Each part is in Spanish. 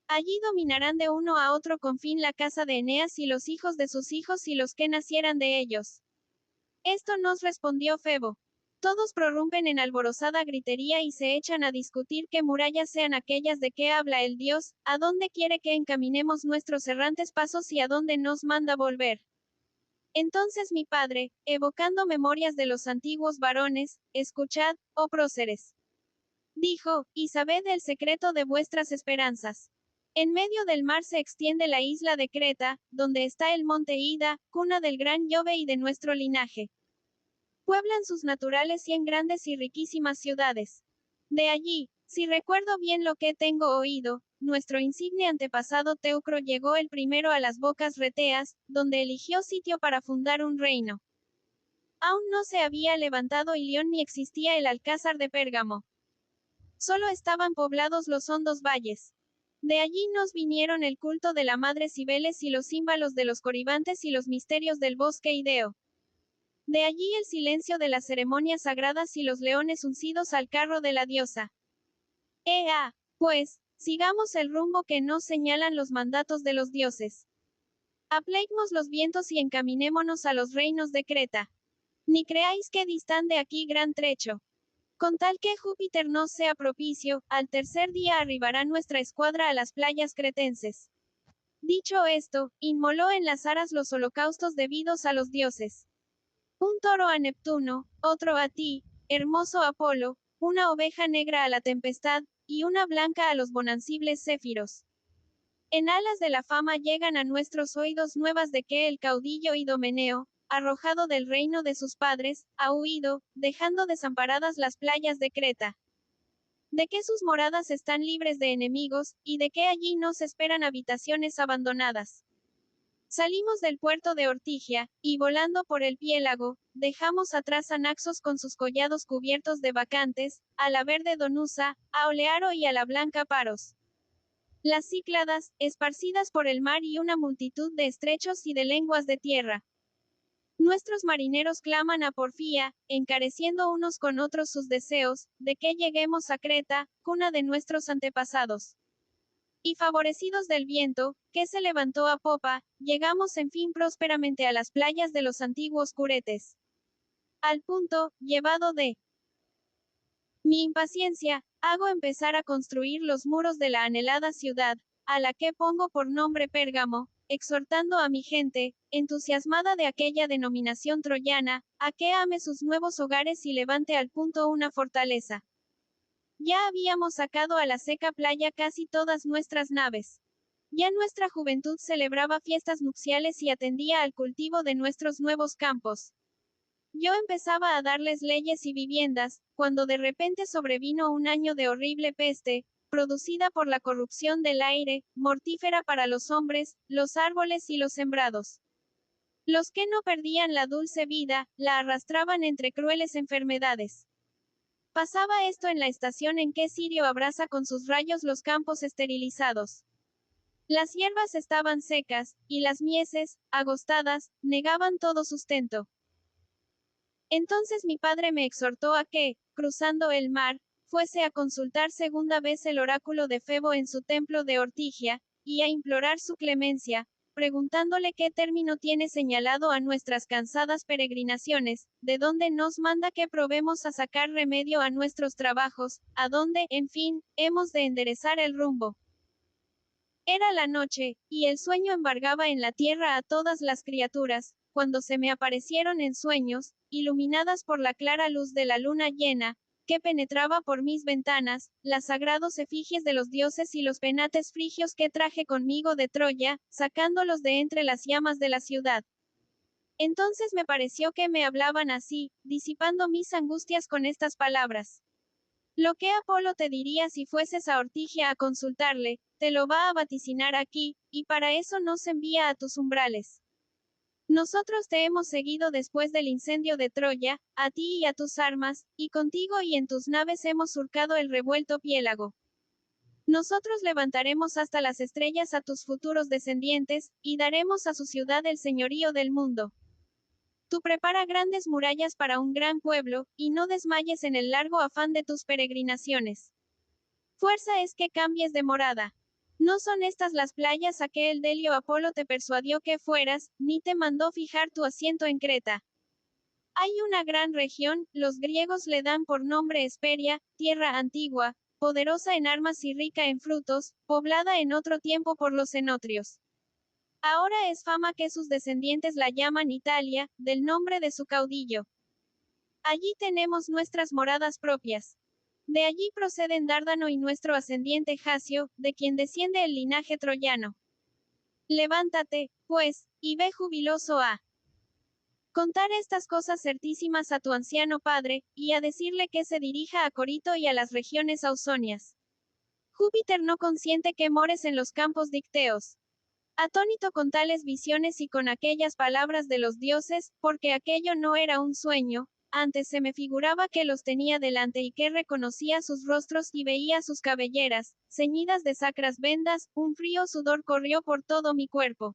Allí dominarán de uno a otro con fin la casa de Eneas y los hijos de sus hijos y los que nacieran de ellos. Esto nos respondió Febo. Todos prorrumpen en alborozada gritería y se echan a discutir qué murallas sean aquellas de que habla el Dios, a dónde quiere que encaminemos nuestros errantes pasos y a dónde nos manda volver. Entonces mi padre, evocando memorias de los antiguos varones, escuchad, oh próceres. Dijo, y sabed el secreto de vuestras esperanzas. En medio del mar se extiende la isla de Creta, donde está el monte Ida, cuna del gran Jove y de nuestro linaje. Pueblan sus naturales 100 grandes y riquísimas ciudades. De allí, si recuerdo bien lo que tengo oído, nuestro insigne antepasado Teucro llegó el primero a las bocas reteas, donde eligió sitio para fundar un reino. Aún no se había levantado Ilión ni existía el alcázar de Pérgamo. Solo estaban poblados los hondos valles. De allí nos vinieron el culto de la madre Cibeles y los címbalos de los coribantes y los misterios del bosque Ideo. De allí el silencio de las ceremonias sagradas y los leones uncidos al carro de la diosa. Pues, sigamos el rumbo que nos señalan los mandatos de los dioses. Apleguemos los vientos y encaminémonos a los reinos de Creta. Ni creáis que distan de aquí gran trecho. Con tal que Júpiter nos sea propicio, al tercer día arribará nuestra escuadra a las playas cretenses. Dicho esto, inmoló en las aras los holocaustos debidos a los dioses. Un toro a Neptuno, otro a ti, hermoso Apolo, una oveja negra a la tempestad, y una blanca a los bonancibles céfiros. En alas de la fama llegan a nuestros oídos nuevas de que el caudillo Idomeneo, arrojado del reino de sus padres, ha huido, dejando desamparadas las playas de Creta. De que sus moradas están libres de enemigos, y de que allí nos esperan habitaciones abandonadas. Salimos del puerto de Ortigia, y volando por el piélago, dejamos atrás a Naxos con sus collados cubiertos de bacantes, a la verde Donusa, a Olearo y a la blanca Paros. Las Cícladas, esparcidas por el mar y una multitud de estrechos y de lenguas de tierra. Nuestros marineros claman a Porfía, encareciendo unos con otros sus deseos, de que lleguemos a Creta, cuna de nuestros antepasados. Y favorecidos del viento, que se levantó a popa, llegamos en fin prósperamente a las playas de los antiguos curetes. Al punto, llevado de mi impaciencia, hago empezar a construir los muros de la anhelada ciudad, a la que pongo por nombre Pérgamo, exhortando a mi gente, entusiasmada de aquella denominación troyana, a que ame sus nuevos hogares y levante al punto una fortaleza. Ya habíamos sacado a la seca playa casi todas nuestras naves. Ya nuestra juventud celebraba fiestas nupciales y atendía al cultivo de nuestros nuevos campos. Yo empezaba a darles leyes y viviendas, cuando de repente sobrevino un año de horrible peste, producida por la corrupción del aire, mortífera para los hombres, los árboles y los sembrados. Los que no perdían la dulce vida, la arrastraban entre crueles enfermedades. Pasaba esto en la estación en que Sirio abrasa con sus rayos los campos esterilizados. Las hierbas estaban secas, y las mieses, agostadas, negaban todo sustento. Entonces mi padre me exhortó a que, cruzando el mar, fuese a consultar segunda vez el oráculo de Febo en su templo de Ortigia, y a implorar su clemencia, preguntándole qué término tiene señalado a nuestras cansadas peregrinaciones, de dónde nos manda que probemos a sacar remedio a nuestros trabajos, a dónde, en fin, hemos de enderezar el rumbo. Era la noche, y el sueño embargaba en la tierra a todas las criaturas, cuando se me aparecieron en sueños, iluminadas por la clara luz de la luna llena, que penetraba por mis ventanas, las sagrados efigies de los dioses y los penates frigios que traje conmigo de Troya, sacándolos de entre las llamas de la ciudad. Entonces me pareció que me hablaban así, disipando mis angustias con estas palabras. Lo que Apolo te diría si fueses a Ortigia a consultarle, te lo va a vaticinar aquí, y para eso nos envía a tus umbrales. Nosotros te hemos seguido después del incendio de Troya, a ti y a tus armas, y contigo y en tus naves hemos surcado el revuelto piélago. Nosotros levantaremos hasta las estrellas a tus futuros descendientes, y daremos a su ciudad el señorío del mundo. Tú prepara grandes murallas para un gran pueblo, y no desmayes en el largo afán de tus peregrinaciones. Fuerza es que cambies de morada. No son estas las playas a que el delio Apolo te persuadió que fueras, ni te mandó fijar tu asiento en Creta. Hay una gran región, los griegos le dan por nombre Hesperia, tierra antigua, poderosa en armas y rica en frutos, poblada en otro tiempo por los cenotrios. Ahora es fama que sus descendientes la llaman Italia, del nombre de su caudillo. Allí tenemos nuestras moradas propias. De allí proceden Dárdano y nuestro ascendiente Jasio, de quien desciende el linaje troyano. Levántate, pues, y ve jubiloso a contar estas cosas certísimas a tu anciano padre, y a decirle que se dirija a Corito y a las regiones ausonias. Júpiter no consiente que mores en los campos dicteos. Atónito con tales visiones y con aquellas palabras de los dioses, porque aquello no era un sueño, antes se me figuraba que los tenía delante y que reconocía sus rostros y veía sus cabelleras, ceñidas de sacras vendas, un frío sudor corrió por todo mi cuerpo.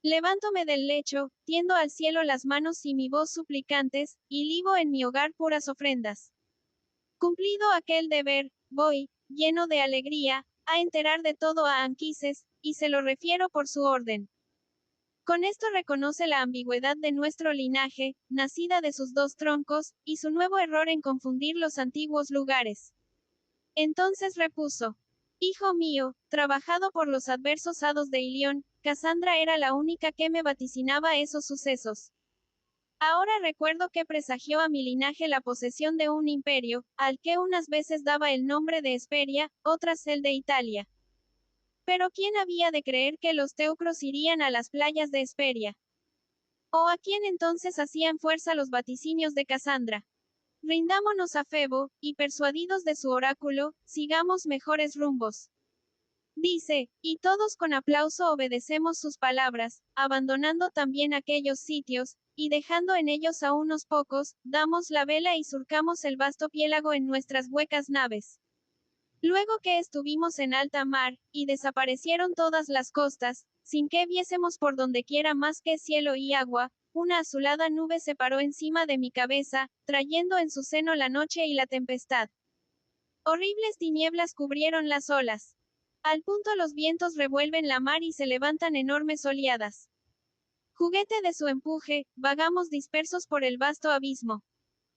Levántome del lecho, tiendo al cielo las manos y mi voz suplicantes, y libo en mi hogar puras ofrendas. Cumplido aquel deber, voy, lleno de alegría, a enterar de todo a Anquises, y se lo refiero por su orden. Con esto reconoce la ambigüedad de nuestro linaje, nacida de sus dos troncos, y su nuevo error en confundir los antiguos lugares. Entonces repuso: Hijo mío, trabajado por los adversos hados de Ilión, Casandra era la única que me vaticinaba esos sucesos. Ahora recuerdo que presagió a mi linaje la posesión de un imperio, al que unas veces daba el nombre de Hesperia, otras el de Italia. Pero ¿quién había de creer que los teucros irían a las playas de Hesperia? ¿O a quién entonces hacían fuerza los vaticinios de Casandra? Rindámonos a Febo, y persuadidos de su oráculo, sigamos mejores rumbos. Dice, y todos con aplauso obedecemos sus palabras, abandonando también aquellos sitios, y dejando en ellos a unos pocos, damos la vela y surcamos el vasto piélago en nuestras huecas naves. Luego que estuvimos en alta mar, y desaparecieron todas las costas, sin que viésemos por donde quiera más que cielo y agua, una azulada nube se paró encima de mi cabeza, trayendo en su seno la noche y la tempestad. Horribles tinieblas cubrieron las olas. Al punto los vientos revuelven la mar y se levantan enormes oleadas. Juguete de su empuje, vagamos dispersos por el vasto abismo.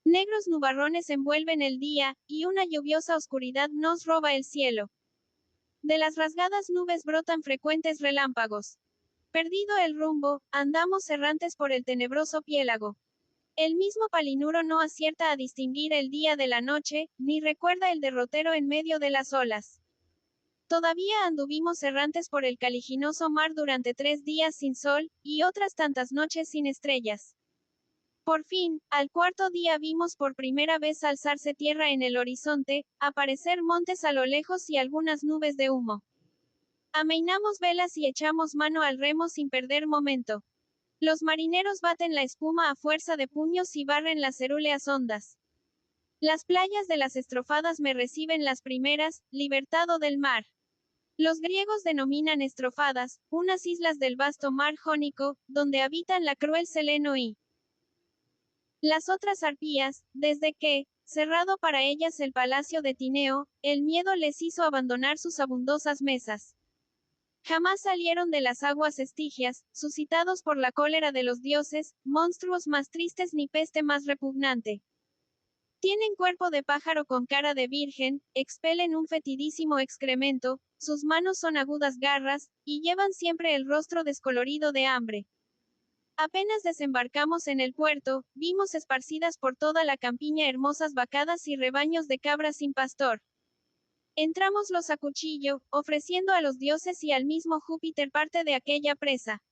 Negros nubarrones envuelven el día, y una lluviosa oscuridad nos roba el cielo. De las rasgadas nubes brotan frecuentes relámpagos. Perdido el rumbo, andamos errantes por el tenebroso piélago. El mismo Palinuro no acierta a distinguir el día de la noche, ni recuerda el derrotero en medio de las olas. Todavía anduvimos errantes por el caliginoso mar durante 3 días sin sol, y otras tantas noches sin estrellas. Por fin, al cuarto día vimos por primera vez alzarse tierra en el horizonte, aparecer montes a lo lejos y algunas nubes de humo. Amainamos velas y echamos mano al remo sin perder momento. Los marineros baten la espuma a fuerza de puños y barren las cerúleas ondas. Las playas de las estrofadas me reciben las primeras, libertado del mar. Los griegos denominan estrofadas, unas islas del vasto mar Jónico, donde habitan la cruel Seleno y las otras arpías, desde que, cerrado para ellas el palacio de Tineo, el miedo les hizo abandonar sus abundosas mesas. Jamás salieron de las aguas estigias, suscitados por la cólera de los dioses, monstruos más tristes ni peste más repugnante. Tienen cuerpo de pájaro con cara de virgen, expelen un fetidísimo excremento, sus manos son agudas garras, y llevan siempre el rostro descolorido de hambre. Apenas desembarcamos en el puerto, vimos esparcidas por toda la campiña hermosas vacadas y rebaños de cabras sin pastor. Entrámoslos a cuchillo, ofreciendo a los dioses y al mismo Júpiter parte de aquella presa.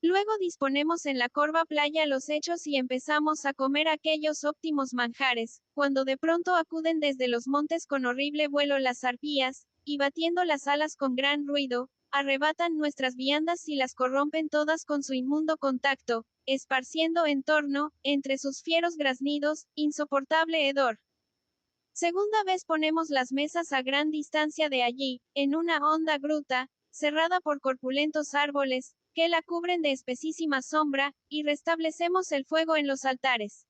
Luego disponemos en la corva playa los hechos y empezamos a comer aquellos óptimos manjares, cuando de pronto acuden desde los montes con horrible vuelo las arpías, y batiendo las alas con gran ruido, arrebatan nuestras viandas y las corrompen todas con su inmundo contacto, esparciendo en torno, entre sus fieros graznidos, insoportable hedor. Segunda vez ponemos las mesas a gran distancia de allí, en una honda gruta, cerrada por corpulentos árboles, que la cubren de espesísima sombra, y restablecemos el fuego en los altares.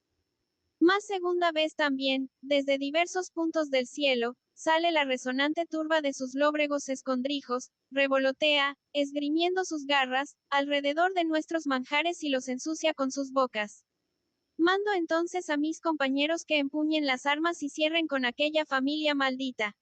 Más segunda vez también, desde diversos puntos del cielo, sale la resonante turba de sus lóbregos escondrijos, revolotea, esgrimiendo sus garras, alrededor de nuestros manjares y los ensucia con sus bocas. Mando entonces a mis compañeros que empuñen las armas y cierren con aquella familia maldita.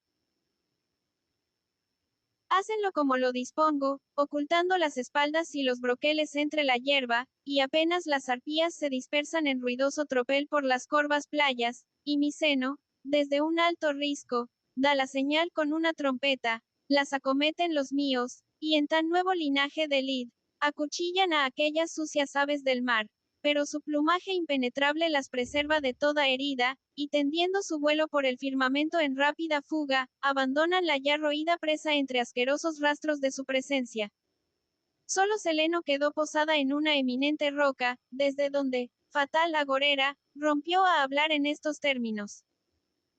Hácenlo como lo dispongo, ocultando las espaldas y los broqueles entre la hierba, y apenas las arpías se dispersan en ruidoso tropel por las corvas playas, y mi seno, desde un alto risco, da la señal con una trompeta, las acometen los míos, y en tan nuevo linaje de lid, acuchillan a aquellas sucias aves del mar, pero su plumaje impenetrable las preserva de toda herida, y tendiendo su vuelo por el firmamento en rápida fuga, abandonan la ya roída presa entre asquerosos rastros de su presencia. Solo Seleno quedó posada en una eminente roca, desde donde, fatal agorera, rompió a hablar en estos términos.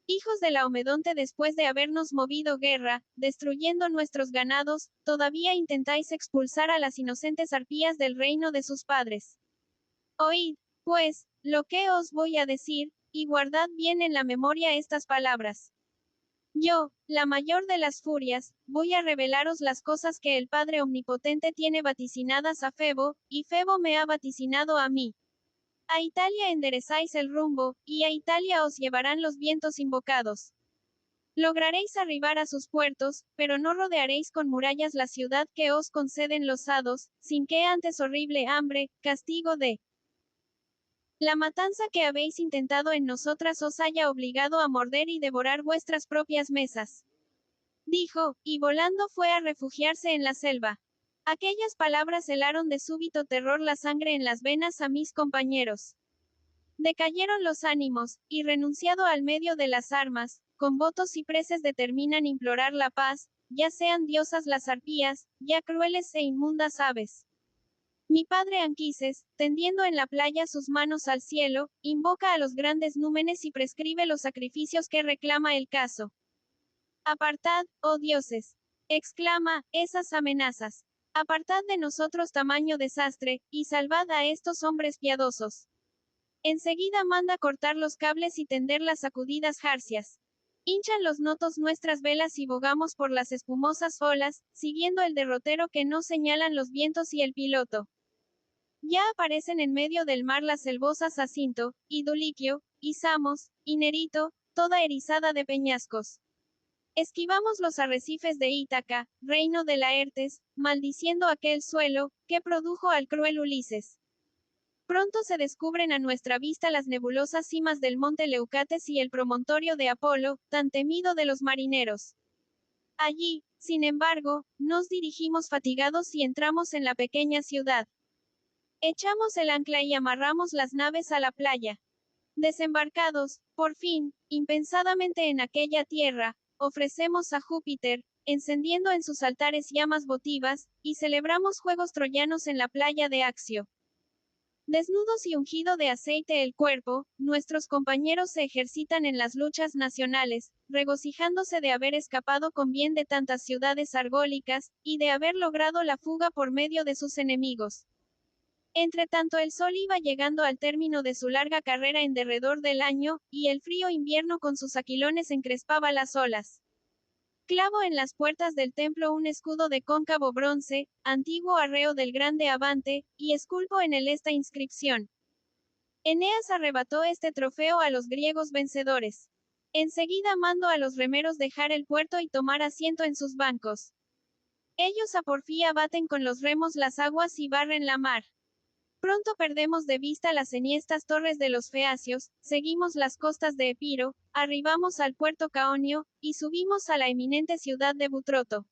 Hijos de la Omedonte, después de habernos movido guerra, destruyendo nuestros ganados, todavía intentáis expulsar a las inocentes arpías del reino de sus padres. Oíd, pues, lo que os voy a decir, y guardad bien en la memoria estas palabras. Yo, la mayor de las furias, voy a revelaros las cosas que el Padre Omnipotente tiene vaticinadas a Febo, y Febo me ha vaticinado a mí. A Italia enderezáis el rumbo, y a Italia os llevarán los vientos invocados. Lograréis arribar a sus puertos, pero no rodearéis con murallas la ciudad que os conceden los hados, sin que antes horrible hambre, castigo de la matanza que habéis intentado en nosotras os haya obligado a morder y devorar vuestras propias mesas. Dijo, y volando fue a refugiarse en la selva. Aquellas palabras helaron de súbito terror la sangre en las venas a mis compañeros. Decayeron los ánimos, y renunciado al medio de las armas, con votos y preces determinan implorar la paz, ya sean diosas las arpías, ya crueles e inmundas aves. Mi padre Anquises, tendiendo en la playa sus manos al cielo, invoca a los grandes númenes y prescribe los sacrificios que reclama el caso. Apartad, oh dioses, exclama, esas amenazas. Apartad de nosotros tamaño desastre, y salvad a estos hombres piadosos. Enseguida manda cortar los cables y tender las sacudidas jarcias. Hinchan los notos nuestras velas y bogamos por las espumosas olas, siguiendo el derrotero que nos señalan los vientos y el piloto. Ya aparecen en medio del mar las selvosas Asinto, y Duliquio, y Samos, y Nerito, toda erizada de peñascos. Esquivamos los arrecifes de Ítaca, reino de Laertes, maldiciendo aquel suelo, que produjo al cruel Ulises. Pronto se descubren a nuestra vista las nebulosas cimas del monte Leucates y el promontorio de Apolo, tan temido de los marineros. Allí, sin embargo, nos dirigimos fatigados y entramos en la pequeña ciudad. Echamos el ancla y amarramos las naves a la playa. Desembarcados, por fin, impensadamente en aquella tierra, ofrecemos a Júpiter, encendiendo en sus altares llamas votivas, y celebramos juegos troyanos en la playa de Axio. Desnudos y ungido de aceite el cuerpo, nuestros compañeros se ejercitan en las luchas nacionales, regocijándose de haber escapado con bien de tantas ciudades argólicas, y de haber logrado la fuga por medio de sus enemigos. Entretanto el sol iba llegando al término de su larga carrera en derredor del año, y el frío invierno con sus aquilones encrespaba las olas. Clavo en las puertas del templo un escudo de cóncavo bronce, antiguo arreo del grande Abante, y esculpo en él esta inscripción. Eneas arrebató este trofeo a los griegos vencedores. Enseguida mando a los remeros dejar el puerto y tomar asiento en sus bancos. Ellos a porfía baten con los remos las aguas y barren la mar. Pronto perdemos de vista las enhiestas torres de los Feacios, seguimos las costas de Epiro, arribamos al puerto Caonio, y subimos a la eminente ciudad de Butroto.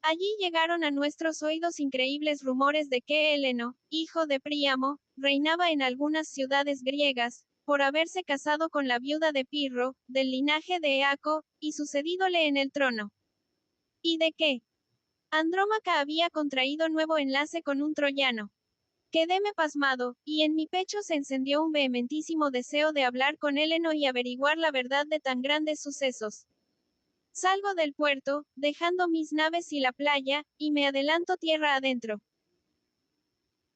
Allí llegaron a nuestros oídos increíbles rumores de que Heleno, hijo de Príamo, reinaba en algunas ciudades griegas, por haberse casado con la viuda de Pirro, del linaje de Eaco, y sucedídole en el trono. ¿Y de qué? Andrómaca había contraído nuevo enlace con un troyano. Quedéme pasmado, y en mi pecho se encendió un vehementísimo deseo de hablar con Heleno y averiguar la verdad de tan grandes sucesos. Salgo del puerto, dejando mis naves y la playa, y me adelanto tierra adentro.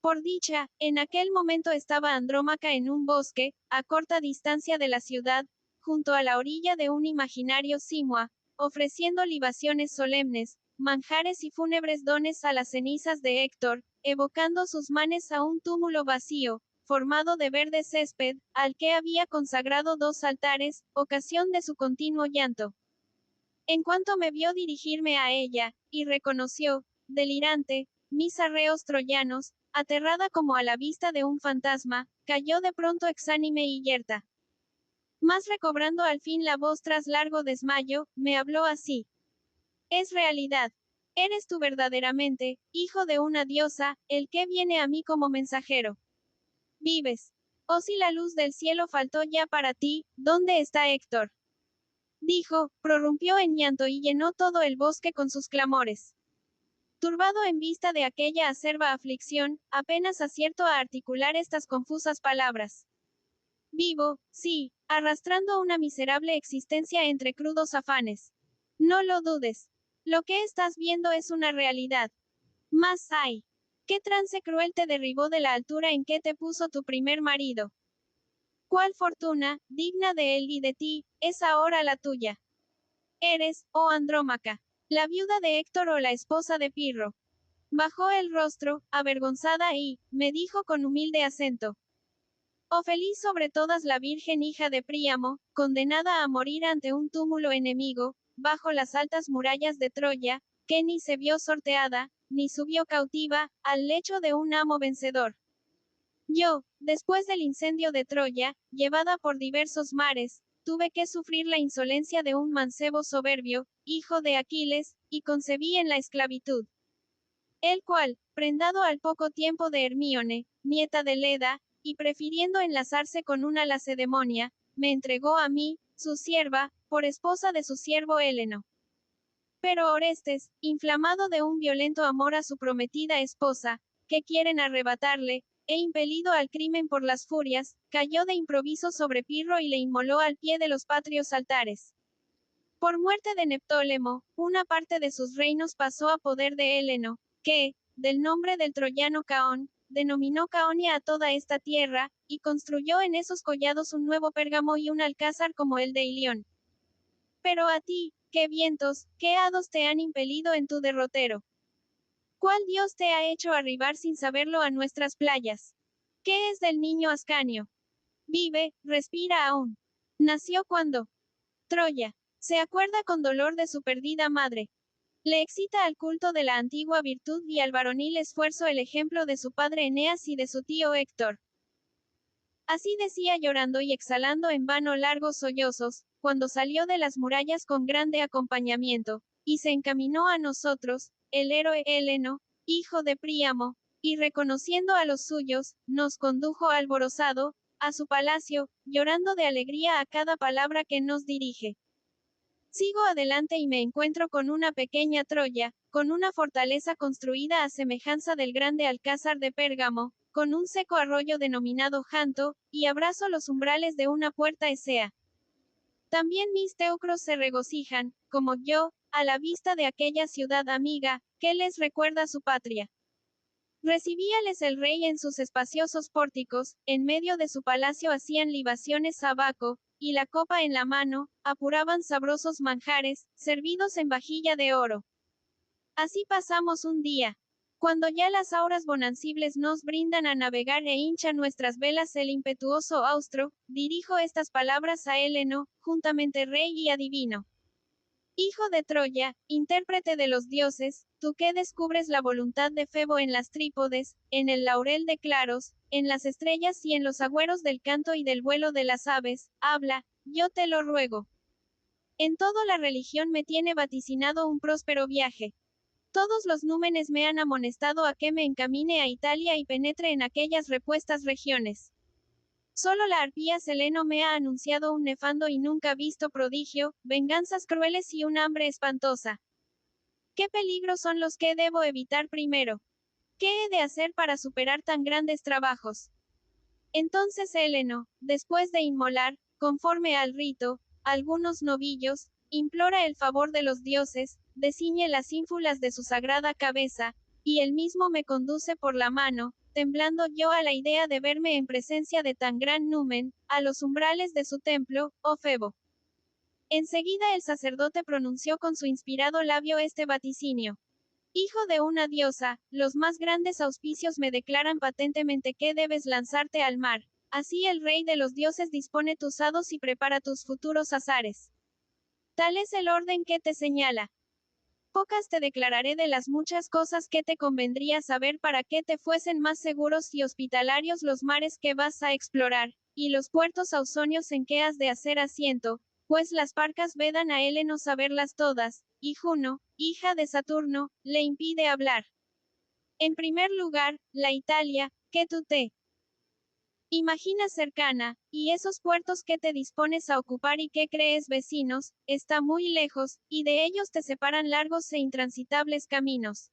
Por dicha, en aquel momento estaba Andrómaca en un bosque, a corta distancia de la ciudad, junto a la orilla de un imaginario Simua, ofreciendo libaciones solemnes, manjares y fúnebres dones a las cenizas de Héctor, evocando sus manes a un túmulo vacío, formado de verde césped, al que había consagrado 2 altares, ocasión de su continuo llanto. En cuanto me vio dirigirme a ella, y reconoció, delirante, mis arreos troyanos, aterrada como a la vista de un fantasma, cayó de pronto exánime y yerta. Mas recobrando al fin la voz tras largo desmayo, me habló así. Es realidad. Eres tú verdaderamente, hijo de una diosa, el que viene a mí como mensajero. Vives. Oh, si la luz del cielo faltó ya para ti, ¿dónde está Héctor? Dijo, prorrumpió en llanto y llenó todo el bosque con sus clamores. Turbado en vista de aquella acerba aflicción, apenas acierto a articular estas confusas palabras. Vivo, sí, arrastrando una miserable existencia entre crudos afanes. No lo dudes. Lo que estás viendo es una realidad. Mas ay. ¿Qué trance cruel te derribó de la altura en que te puso tu primer marido? ¿Cuál fortuna, digna de él y de ti, es ahora la tuya? Eres, oh Andrómaca, la viuda de Héctor o la esposa de Pirro. Bajó el rostro, avergonzada y, me dijo con humilde acento. Oh feliz sobre todas la virgen hija de Príamo, condenada a morir ante un túmulo enemigo, bajo las altas murallas de Troya, que ni se vio sorteada, ni subió cautiva, al lecho de un amo vencedor. Yo, después del incendio de Troya, llevada por diversos mares, tuve que sufrir la insolencia de un mancebo soberbio, hijo de Aquiles, y concebí en la esclavitud. El cual, prendado al poco tiempo de Hermíone, nieta de Leda, y prefiriendo enlazarse con una lacedemonia, me entregó a mí, su sierva, por esposa de su siervo Héleno. Pero Orestes, inflamado de un violento amor a su prometida esposa, que quieren arrebatarle, e impelido al crimen por las furias, cayó de improviso sobre Pirro y le inmoló al pie de los patrios altares. Por muerte de Neptólemo, una parte de sus reinos pasó a poder de Héleno, que, del nombre del troyano Caón, denominó Caonia a toda esta tierra, y construyó en esos collados un nuevo Pérgamo y un alcázar como el de Ilión. Pero a ti, ¿qué vientos, qué hados te han impelido en tu derrotero? ¿Cuál dios te ha hecho arribar sin saberlo a nuestras playas? ¿Qué es del niño Ascanio? Vive, respira aún. Nació cuando Troya. Se acuerda con dolor de su perdida madre. Le excita al culto de la antigua virtud y al varonil esfuerzo el ejemplo de su padre Eneas y de su tío Héctor. Así decía llorando y exhalando en vano largos sollozos, cuando salió de las murallas con grande acompañamiento, y se encaminó a nosotros, el héroe Héleno, hijo de Príamo, y reconociendo a los suyos, nos condujo alborozado, a su palacio, llorando de alegría a cada palabra que nos dirige. Sigo adelante y me encuentro con una pequeña Troya, con una fortaleza construida a semejanza del grande alcázar de Pérgamo, con un seco arroyo denominado Janto, y abrazo los umbrales de una puerta esea. También mis teucros se regocijan, como yo, a la vista de aquella ciudad amiga, que les recuerda su patria. Recibíales el rey en sus espaciosos pórticos, en medio de su palacio hacían libaciones a Baco, y la copa en la mano, apuraban sabrosos manjares, servidos en vajilla de oro. Así pasamos un día. Cuando ya las auras bonancibles nos brindan a navegar e hincha nuestras velas el impetuoso austro, dirijo estas palabras a Héleno, juntamente rey y adivino. Hijo de Troya, intérprete de los dioses, tú que descubres la voluntad de Febo en las trípodes, en el laurel de claros, en las estrellas y en los agüeros del canto y del vuelo de las aves, habla, yo te lo ruego. En todo la religión me tiene vaticinado un próspero viaje. Todos los númenes me han amonestado a que me encamine a Italia y penetre en aquellas repuestas regiones. Solo la arpía Seleno me ha anunciado un nefando y nunca visto prodigio, venganzas crueles y un hambre espantosa. ¿Qué peligros son los que debo evitar primero? ¿Qué he de hacer para superar tan grandes trabajos? Entonces Héleno, después de inmolar, conforme al rito, algunos novillos, implora el favor de los dioses, desciñe las ínfulas de su sagrada cabeza, y él mismo me conduce por la mano, temblando yo a la idea de verme en presencia de tan gran numen, a los umbrales de su templo, oh Febo. Enseguida el sacerdote pronunció con su inspirado labio este vaticinio. Hijo de una diosa, los más grandes auspicios me declaran patentemente que debes lanzarte al mar. Así el rey de los dioses dispone tus hados y prepara tus futuros azares. Tal es el orden que te señala. Pocas te declararé de las muchas cosas que te convendría saber para que te fuesen más seguros y hospitalarios los mares que vas a explorar, y los puertos ausonios en que has de hacer asiento, pues las parcas vedan a Heleno saberlas todas, y Juno, hija de Saturno, le impide hablar. En primer lugar, la Italia, que tú te imaginas cercana, y esos puertos que te dispones a ocupar y que crees vecinos, está muy lejos, y de ellos te separan largos e intransitables caminos.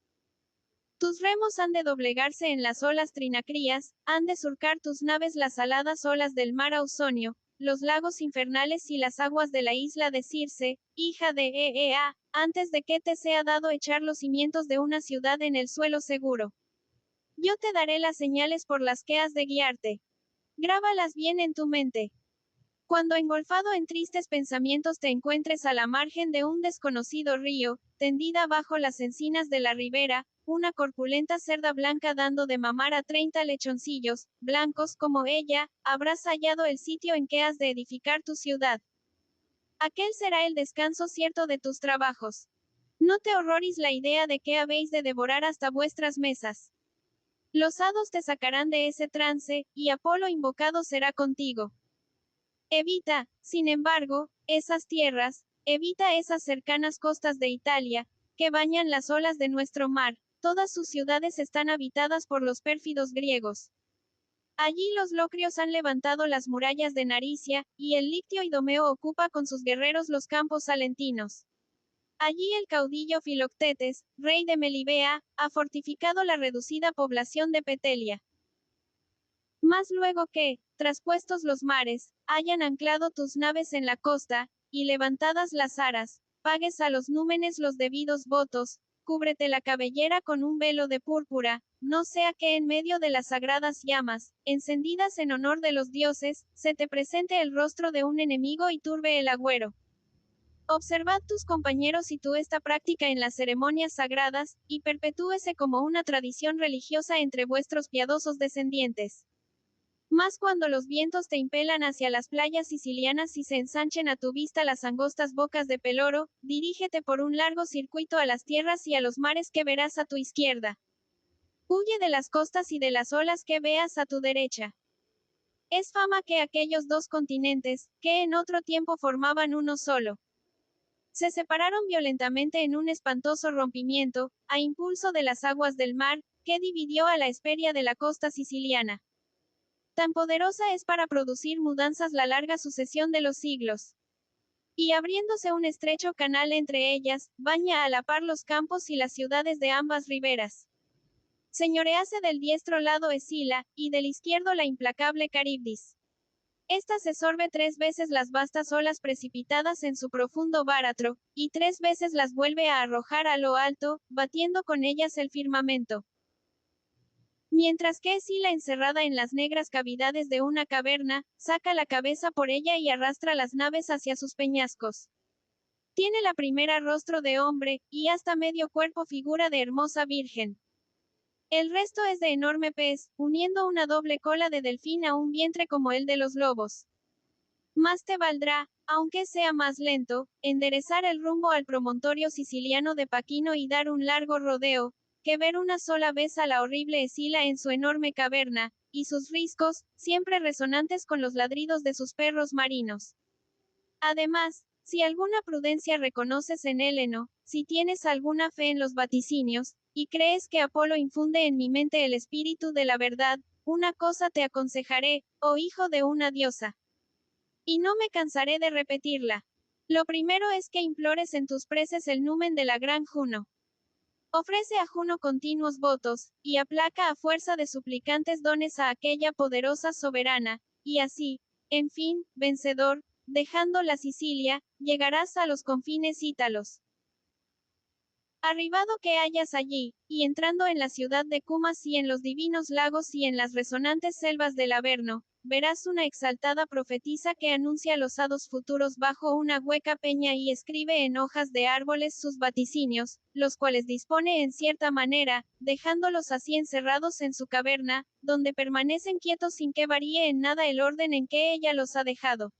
Tus remos han de doblegarse en las olas trinacrías, han de surcar tus naves las saladas olas del mar Ausonio, los lagos infernales y las aguas de la isla de Circe, hija de Eea, antes de que te sea dado echar los cimientos de una ciudad en el suelo seguro. Yo te daré las señales por las que has de guiarte. Grábalas bien en tu mente. Cuando engolfado en tristes pensamientos te encuentres a la margen de un desconocido río, tendida bajo las encinas de la ribera, una corpulenta cerda blanca dando de mamar a 30 lechoncillos, blancos como ella, habrás hallado el sitio en que has de edificar tu ciudad. Aquel será el descanso cierto de tus trabajos. No te horroris la idea de que habéis de devorar hasta vuestras mesas. Los hados te sacarán de ese trance, y Apolo invocado será contigo. Evita, sin embargo, esas tierras, evita esas cercanas costas de Italia, que bañan las olas de nuestro mar, todas sus ciudades están habitadas por los pérfidos griegos. Allí los locrios han levantado las murallas de Naricia, y el lictio Idomeo ocupa con sus guerreros los campos salentinos. Allí el caudillo Filoctetes, rey de Melibea, ha fortificado la reducida población de Petelia. Mas luego que, traspuestos los mares, hayan anclado tus naves en la costa, y levantadas las aras, pagues a los númenes los debidos votos, cúbrete la cabellera con un velo de púrpura, no sea que en medio de las sagradas llamas, encendidas en honor de los dioses, se te presente el rostro de un enemigo y turbe el agüero. Observad tus compañeros y tú esta práctica en las ceremonias sagradas, y perpetúese como una tradición religiosa entre vuestros piadosos descendientes. Más cuando los vientos te impelan hacia las playas sicilianas y se ensanchen a tu vista las angostas bocas de Peloro, dirígete por un largo circuito a las tierras y a los mares que verás a tu izquierda. Huye de las costas y de las olas que veas a tu derecha. Es fama que aquellos dos continentes, que en otro tiempo formaban uno solo, se separaron violentamente en un espantoso rompimiento, a impulso de las aguas del mar, que dividió a la Hesperia de la costa siciliana. Tan poderosa es para producir mudanzas la larga sucesión de los siglos. Y abriéndose un estrecho canal entre ellas, baña a la par los campos y las ciudades de ambas riberas. Señorease del diestro lado Escila, y del izquierdo la implacable Caribdis. Esta se sorbe 3 veces las vastas olas precipitadas en su profundo báratro, y 3 veces las vuelve a arrojar a lo alto, batiendo con ellas el firmamento. Mientras que Escila encerrada en las negras cavidades de una caverna, saca la cabeza por ella y arrastra las naves hacia sus peñascos. Tiene la primera rostro de hombre, y hasta medio cuerpo figura de hermosa virgen. El resto es de enorme pez, uniendo una doble cola de delfín a un vientre como el de los lobos. Más te valdrá, aunque sea más lento, enderezar el rumbo al promontorio siciliano de Paquino y dar un largo rodeo, que ver una sola vez a la horrible Escila en su enorme caverna, y sus riscos, siempre resonantes con los ladridos de sus perros marinos. Además, si alguna prudencia reconoces en Heleno, si tienes alguna fe en los vaticinios, y crees que Apolo infunde en mi mente el espíritu de la verdad, una cosa te aconsejaré, oh hijo de una diosa. Y no me cansaré de repetirla. Lo primero es que implores en tus preces el numen de la gran Juno. Ofrece a Juno continuos votos, y aplaca a fuerza de suplicantes dones a aquella poderosa soberana, y así, en fin, vencedor, dejando la Sicilia, llegarás a los confines ítalos. Arribado que hayas allí, y entrando en la ciudad de Cumas y en los divinos lagos y en las resonantes selvas del Averno, verás una exaltada profetisa que anuncia los hados futuros bajo una hueca peña y escribe en hojas de árboles sus vaticinios, los cuales dispone en cierta manera, dejándolos así encerrados en su caverna, donde permanecen quietos sin que varíe en nada el orden en que ella los ha dejado.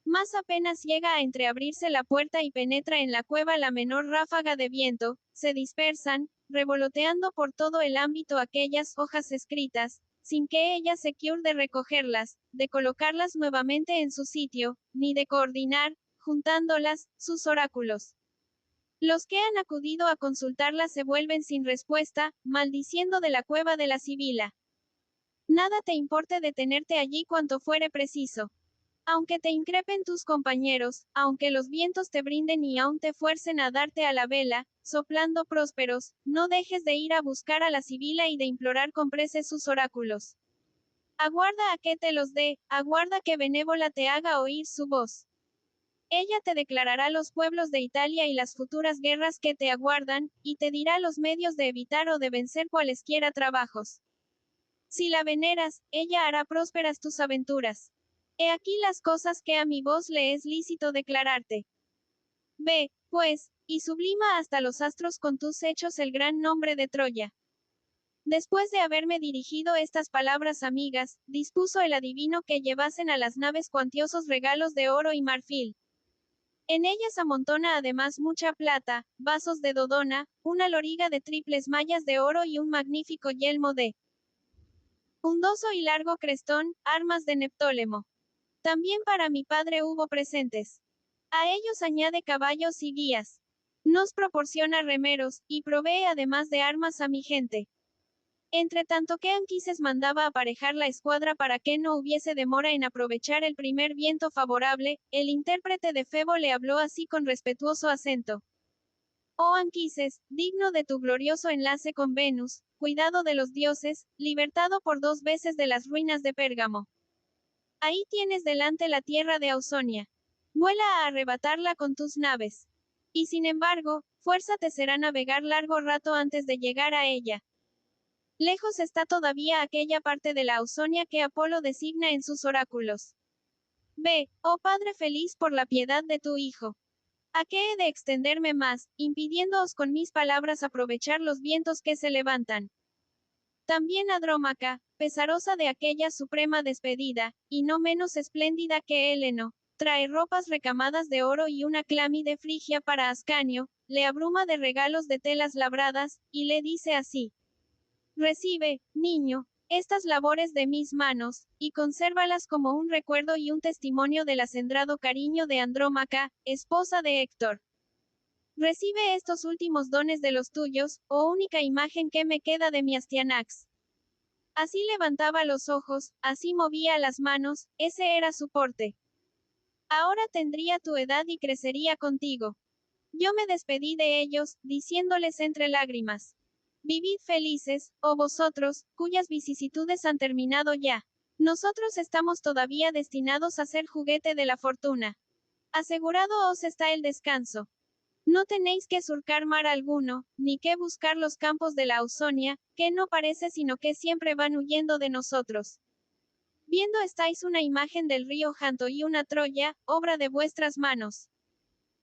Más apenas llega a entreabrirse la puerta y penetra en la cueva la menor ráfaga de viento, se dispersan, revoloteando por todo el ámbito aquellas hojas escritas, sin que ella se cure de recogerlas, de colocarlas nuevamente en su sitio, ni de coordinar, juntándolas, sus oráculos. Los que han acudido a consultarlas se vuelven sin respuesta, maldiciendo de la cueva de la sibila. Nada te importe detenerte allí cuanto fuere preciso. Aunque te increpen tus compañeros, aunque los vientos te brinden y aún te fuercen a darte a la vela, soplando prósperos, no dejes de ir a buscar a la sibila y de implorar con preces sus oráculos. Aguarda a que te los dé, aguarda que benévola te haga oír su voz. Ella te declarará los pueblos de Italia y las futuras guerras que te aguardan, y te dirá los medios de evitar o de vencer cualesquiera trabajos. Si la veneras, ella hará prósperas tus aventuras. He aquí las cosas que a mi voz le es lícito declararte. Ve, pues, y sublima hasta los astros con tus hechos el gran nombre de Troya. Después de haberme dirigido estas palabras amigas, dispuso el adivino que llevasen a las naves cuantiosos regalos de oro y marfil. En ellas amontona además mucha plata, vasos de Dodona, una loriga de triples mallas de oro y un magnífico yelmo de undoso y largo crestón, armas de Neptólemo. También para mi padre hubo presentes. A ellos añade caballos y guías. Nos proporciona remeros, y provee además de armas a mi gente. Entre tanto que Anquises mandaba aparejar la escuadra para que no hubiese demora en aprovechar el primer viento favorable, el intérprete de Febo le habló así con respetuoso acento. Oh Anquises, digno de tu glorioso enlace con Venus, cuidado de los dioses, libertado por 2 veces de las ruinas de Pérgamo. Ahí tienes delante la tierra de Ausonia. Vuela a arrebatarla con tus naves. Y sin embargo, fuerza te será navegar largo rato antes de llegar a ella. Lejos está todavía aquella parte de la Ausonia que Apolo designa en sus oráculos. Ve, oh Padre feliz por la piedad de tu Hijo. ¿A qué he de extenderme más, impidiéndoos con mis palabras aprovechar los vientos que se levantan? También Adrómaca, pesarosa de aquella suprema despedida, y no menos espléndida que Heleno, trae ropas recamadas de oro y una clámide frigia para Ascanio, le abruma de regalos de telas labradas, y le dice así. Recibe, niño, estas labores de mis manos, y consérvalas como un recuerdo y un testimonio del acendrado cariño de Andrómaca, esposa de Héctor. Recibe estos últimos dones de los tuyos, oh única imagen que me queda de mi Astianax. Así levantaba los ojos, así movía las manos, ese era su porte. Ahora tendría tu edad y crecería contigo. Yo me despedí de ellos, diciéndoles entre lágrimas. Vivid felices, oh vosotros, cuyas vicisitudes han terminado ya. Nosotros estamos todavía destinados a ser juguete de la fortuna. Asegurado os está el descanso. No tenéis que surcar mar alguno, ni que buscar los campos de la Ausonia, que no parece sino que siempre van huyendo de nosotros. Viendo estáis una imagen del río Janto y una Troya, obra de vuestras manos.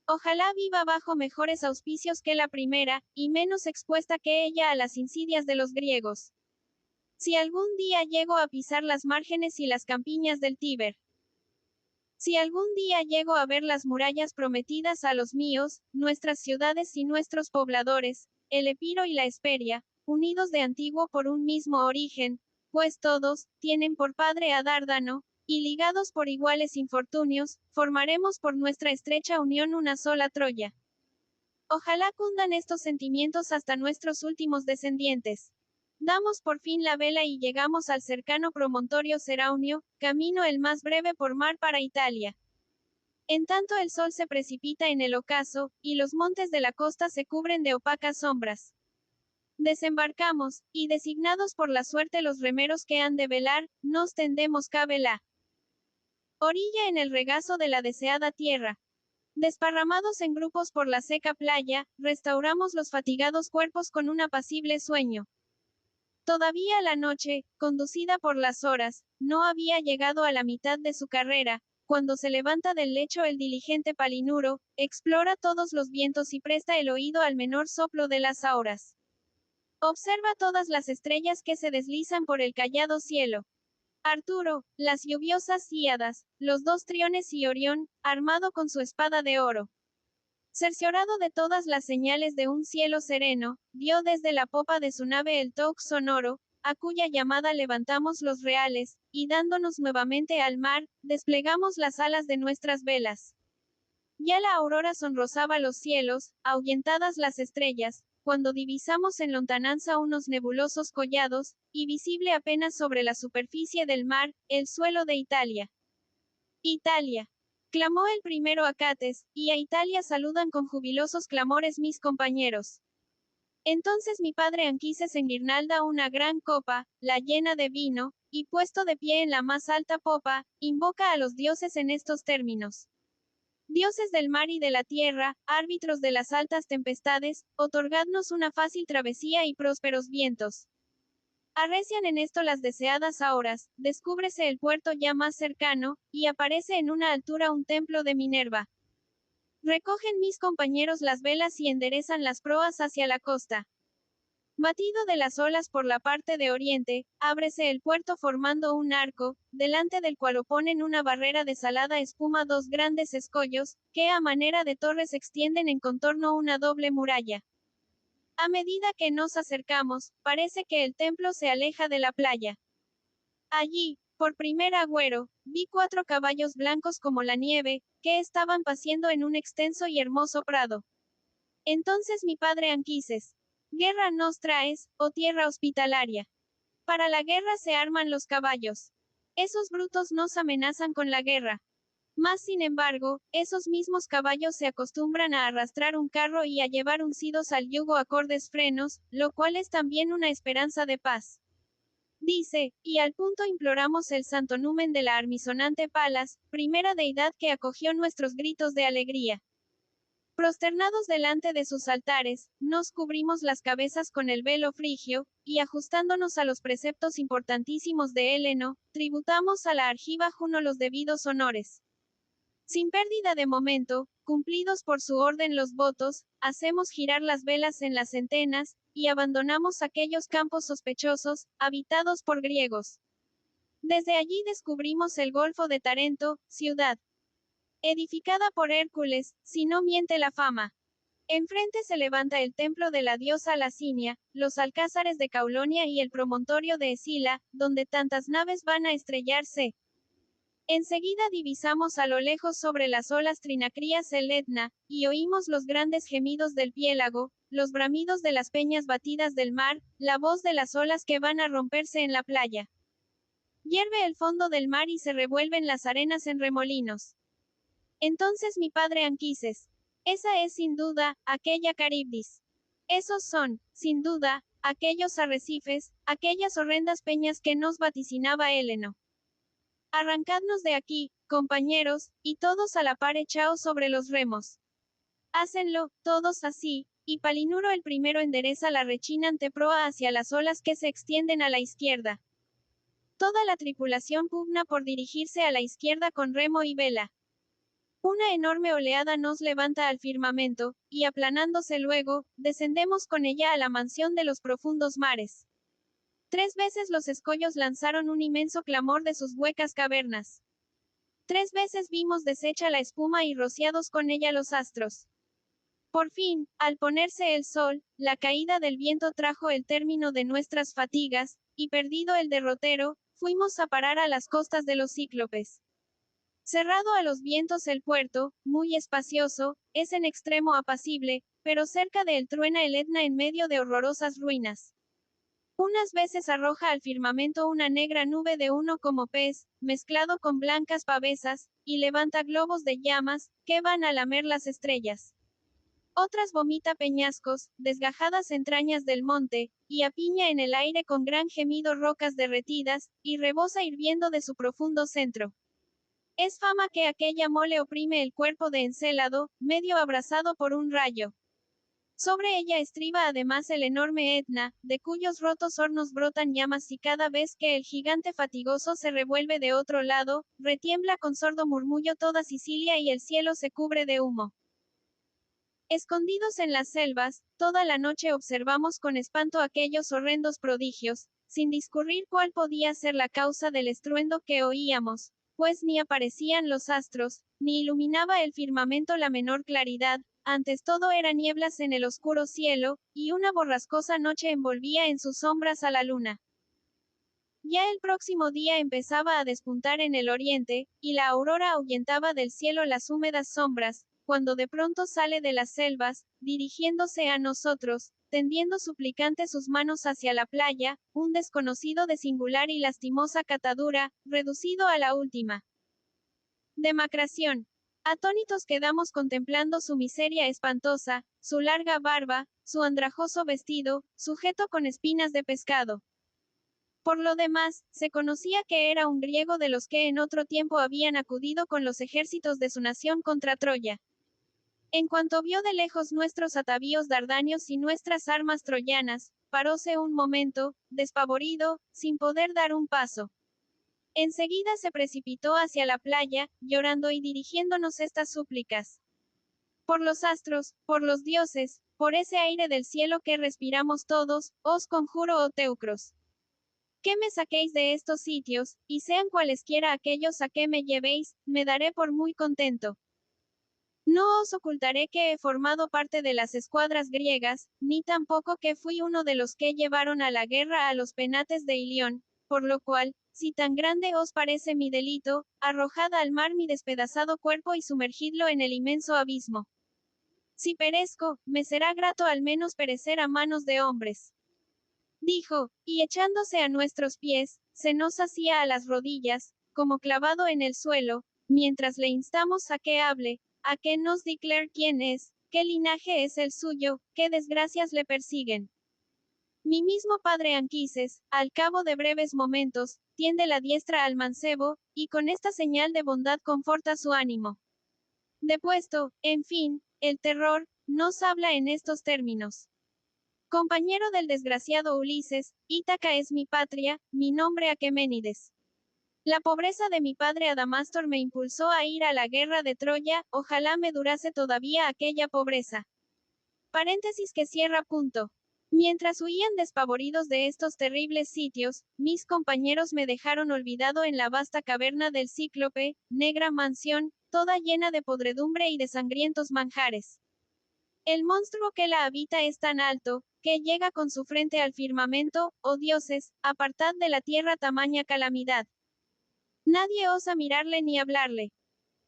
Ojalá viva bajo mejores auspicios que la primera, y menos expuesta que ella a las insidias de los griegos. Si algún día llego a pisar las márgenes y las campiñas del Tíber, si algún día llego a ver las murallas prometidas a los míos, nuestras ciudades y nuestros pobladores, el Epiro y la Hesperia, unidos de antiguo por un mismo origen, pues todos, tienen por padre a Dárdano, y ligados por iguales infortunios, formaremos por nuestra estrecha unión una sola Troya. Ojalá cundan estos sentimientos hasta nuestros últimos descendientes. Damos por fin la vela y llegamos al cercano promontorio Seraunio, camino el más breve por mar para Italia. En tanto el sol se precipita en el ocaso, y los montes de la costa se cubren de opacas sombras. Desembarcamos, y designados por la suerte los remeros que han de velar, nos tendemos cabe la orilla en el regazo de la deseada tierra. Desparramados en grupos por la seca playa, restauramos los fatigados cuerpos con un apacible sueño. Todavía la noche, conducida por las horas, no había llegado a la mitad de su carrera, cuando se levanta del lecho el diligente Palinuro, explora todos los vientos y presta el oído al menor soplo de las auras. Observa todas las estrellas que se deslizan por el callado cielo. Arturo, las lluviosas híadas, los dos triones y Orión, armado con su espada de oro. Cerciorado de todas las señales de un cielo sereno, dio desde la popa de su nave el toque sonoro, a cuya llamada levantamos los reales, y dándonos nuevamente al mar, desplegamos las alas de nuestras velas. Ya la aurora sonrosaba los cielos, ahuyentadas las estrellas, cuando divisamos en lontananza unos nebulosos collados, y visible apenas sobre la superficie del mar, el suelo de Italia. Italia. Clamó el primero Acates, y a Italia saludan con jubilosos clamores mis compañeros. Entonces mi padre Anquises enguirnalda una gran copa, la llena de vino, y puesto de pie en la más alta popa, invoca a los dioses en estos términos. Dioses del mar y de la tierra, árbitros de las altas tempestades, otorgadnos una fácil travesía y prósperos vientos. Arrecian en esto las deseadas horas, descúbrese el puerto ya más cercano, y aparece en una altura un templo de Minerva. Recogen mis compañeros las velas y enderezan las proas hacia la costa. Batido de las olas por la parte de oriente, ábrese el puerto formando un arco, delante del cual oponen una barrera de salada espuma dos grandes escollos, que a manera de torres extienden en contorno una doble muralla. A medida que nos acercamos, parece que el templo se aleja de la playa. Allí, por primer agüero, vi 4 caballos blancos como la nieve, que estaban paciendo en un extenso y hermoso prado. Entonces mi padre Anquises, guerra nos traes, oh tierra hospitalaria. Para la guerra se arman los caballos. Esos brutos nos amenazan con la guerra. Mas sin embargo, esos mismos caballos se acostumbran a arrastrar un carro y a llevar uncidos al yugo acordes frenos, lo cual es también una esperanza de paz. Dice, y al punto imploramos el santo numen de la armisonante Palas, primera deidad que acogió nuestros gritos de alegría. Prosternados delante de sus altares, nos cubrimos las cabezas con el velo frigio, y ajustándonos a los preceptos importantísimos de Heleno, tributamos a la argiva Juno los debidos honores. Sin pérdida de momento, cumplidos por su orden los votos, hacemos girar las velas en las centenas, y abandonamos aquellos campos sospechosos, habitados por griegos. Desde allí descubrimos el Golfo de Tarento, ciudad edificada por Hércules, si no miente la fama. Enfrente se levanta el templo de la diosa Lacinia, los alcázares de Caulonia y el promontorio de Escila, donde tantas naves van a estrellarse. Enseguida divisamos a lo lejos sobre las olas trinacrías el Etna, y oímos los grandes gemidos del piélago, los bramidos de las peñas batidas del mar, la voz de las olas que van a romperse en la playa. Hierve el fondo del mar y se revuelven las arenas en remolinos. Entonces mi padre Anquises. Esa es sin duda, aquella Caribdis. Esos son, sin duda, aquellos arrecifes, aquellas horrendas peñas que nos vaticinaba Heleno. Arrancadnos de aquí, compañeros, y todos a la par echaos sobre los remos. Hácenlo, todos así, y Palinuro el primero endereza la rechinante proa hacia las olas que se extienden a la izquierda. Toda la tripulación pugna por dirigirse a la izquierda con remo y vela. Una enorme oleada nos levanta al firmamento, y aplanándose luego, descendemos con ella a la mansión de los profundos mares. 3 veces los escollos lanzaron un inmenso clamor de sus huecas cavernas. 3 veces vimos deshecha la espuma y rociados con ella los astros. Por fin, al ponerse el sol, la caída del viento trajo el término de nuestras fatigas, y perdido el derrotero, fuimos a parar a las costas de los Cíclopes. Cerrado a los vientos el puerto, muy espacioso, es en extremo apacible, pero cerca de él truena el Etna en medio de horrorosas ruinas. Unas veces arroja al firmamento una negra nube de uno como pez, mezclado con blancas pavesas, y levanta globos de llamas, que van a lamer las estrellas. Otras vomita peñascos, desgajadas entrañas del monte, y apiña en el aire con gran gemido rocas derretidas, y rebosa hirviendo de su profundo centro. Es fama que aquella mole oprime el cuerpo de Encélado, medio abrazado por un rayo. Sobre ella estriba además el enorme Etna, de cuyos rotos hornos brotan llamas y cada vez que el gigante fatigoso se revuelve de otro lado, retiembla con sordo murmullo toda Sicilia y el cielo se cubre de humo. Escondidos en las selvas, toda la noche observamos con espanto aquellos horrendos prodigios, sin discurrir cuál podía ser la causa del estruendo que oíamos, pues ni aparecían los astros, ni iluminaba el firmamento la menor claridad, antes todo era nieblas en el oscuro cielo, y una borrascosa noche envolvía en sus sombras a la luna. Ya el próximo día empezaba a despuntar en el oriente, y la aurora ahuyentaba del cielo las húmedas sombras, cuando de pronto sale de las selvas, dirigiéndose a nosotros, tendiendo suplicante sus manos hacia la playa, un desconocido de singular y lastimosa catadura, reducido a la última demacración. Atónitos quedamos contemplando su miseria espantosa, su larga barba, su andrajoso vestido, sujeto con espinas de pescado. Por lo demás, se conocía que era un griego de los que en otro tiempo habían acudido con los ejércitos de su nación contra Troya. En cuanto vio de lejos nuestros atavíos dardanios y nuestras armas troyanas, paróse un momento, despavorido, sin poder dar un paso. Enseguida se precipitó hacia la playa, llorando y dirigiéndonos estas súplicas. Por los astros, por los dioses, por ese aire del cielo que respiramos todos, os conjuro, oh teucros, que me saquéis de estos sitios, y sean cualesquiera aquellos a que me llevéis, me daré por muy contento. No os ocultaré que he formado parte de las escuadras griegas, ni tampoco que fui uno de los que llevaron a la guerra a los penates de Ilión, por lo cual, si tan grande os parece mi delito, arrojad al mar mi despedazado cuerpo y sumergidlo en el inmenso abismo. Si perezco, me será grato al menos perecer a manos de hombres. Dijo, y echándose a nuestros pies, se nos hacía a las rodillas, como clavado en el suelo, mientras le instamos a que hable, a que nos declare quién es, qué linaje es el suyo, qué desgracias le persiguen. Mi mismo padre Anquises, al cabo de breves momentos, tiende la diestra al mancebo, y con esta señal de bondad conforta su ánimo. Depuesto, en fin, el terror, nos habla en estos términos. Compañero del desgraciado Ulises, Ítaca es mi patria, mi nombre Aqueménides. La pobreza de mi padre Adamastor me impulsó a ir a la guerra de Troya, ojalá me durase todavía aquella pobreza. Paréntesis que cierra punto. Mientras huían despavoridos de estos terribles sitios, mis compañeros me dejaron olvidado en la vasta caverna del Cíclope, negra mansión, toda llena de podredumbre y de sangrientos manjares. El monstruo que la habita es tan alto, que llega con su frente al firmamento, oh dioses, apartad de la tierra tamaña calamidad. Nadie osa mirarle ni hablarle.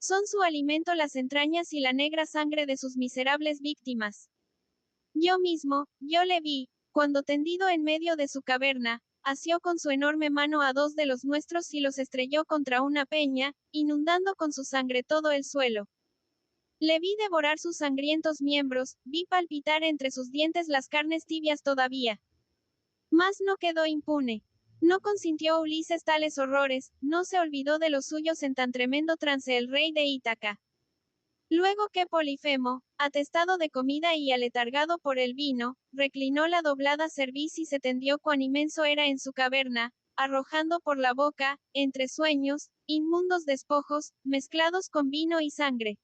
Son su alimento las entrañas y la negra sangre de sus miserables víctimas. Yo mismo, yo le vi, cuando tendido en medio de su caverna, asió con su enorme mano a dos de los nuestros y los estrelló contra una peña, inundando con su sangre todo el suelo. Le vi devorar sus sangrientos miembros, vi palpitar entre sus dientes las carnes tibias todavía. Mas no quedó impune. No consintió Ulises tales horrores, no se olvidó de los suyos en tan tremendo trance el rey de Ítaca. Luego que Polifemo, atestado de comida y aletargado por el vino, reclinó la doblada cerviz y se tendió cuán inmenso era en su caverna, arrojando por la boca, entre sueños, inmundos despojos, mezclados con vino y sangre.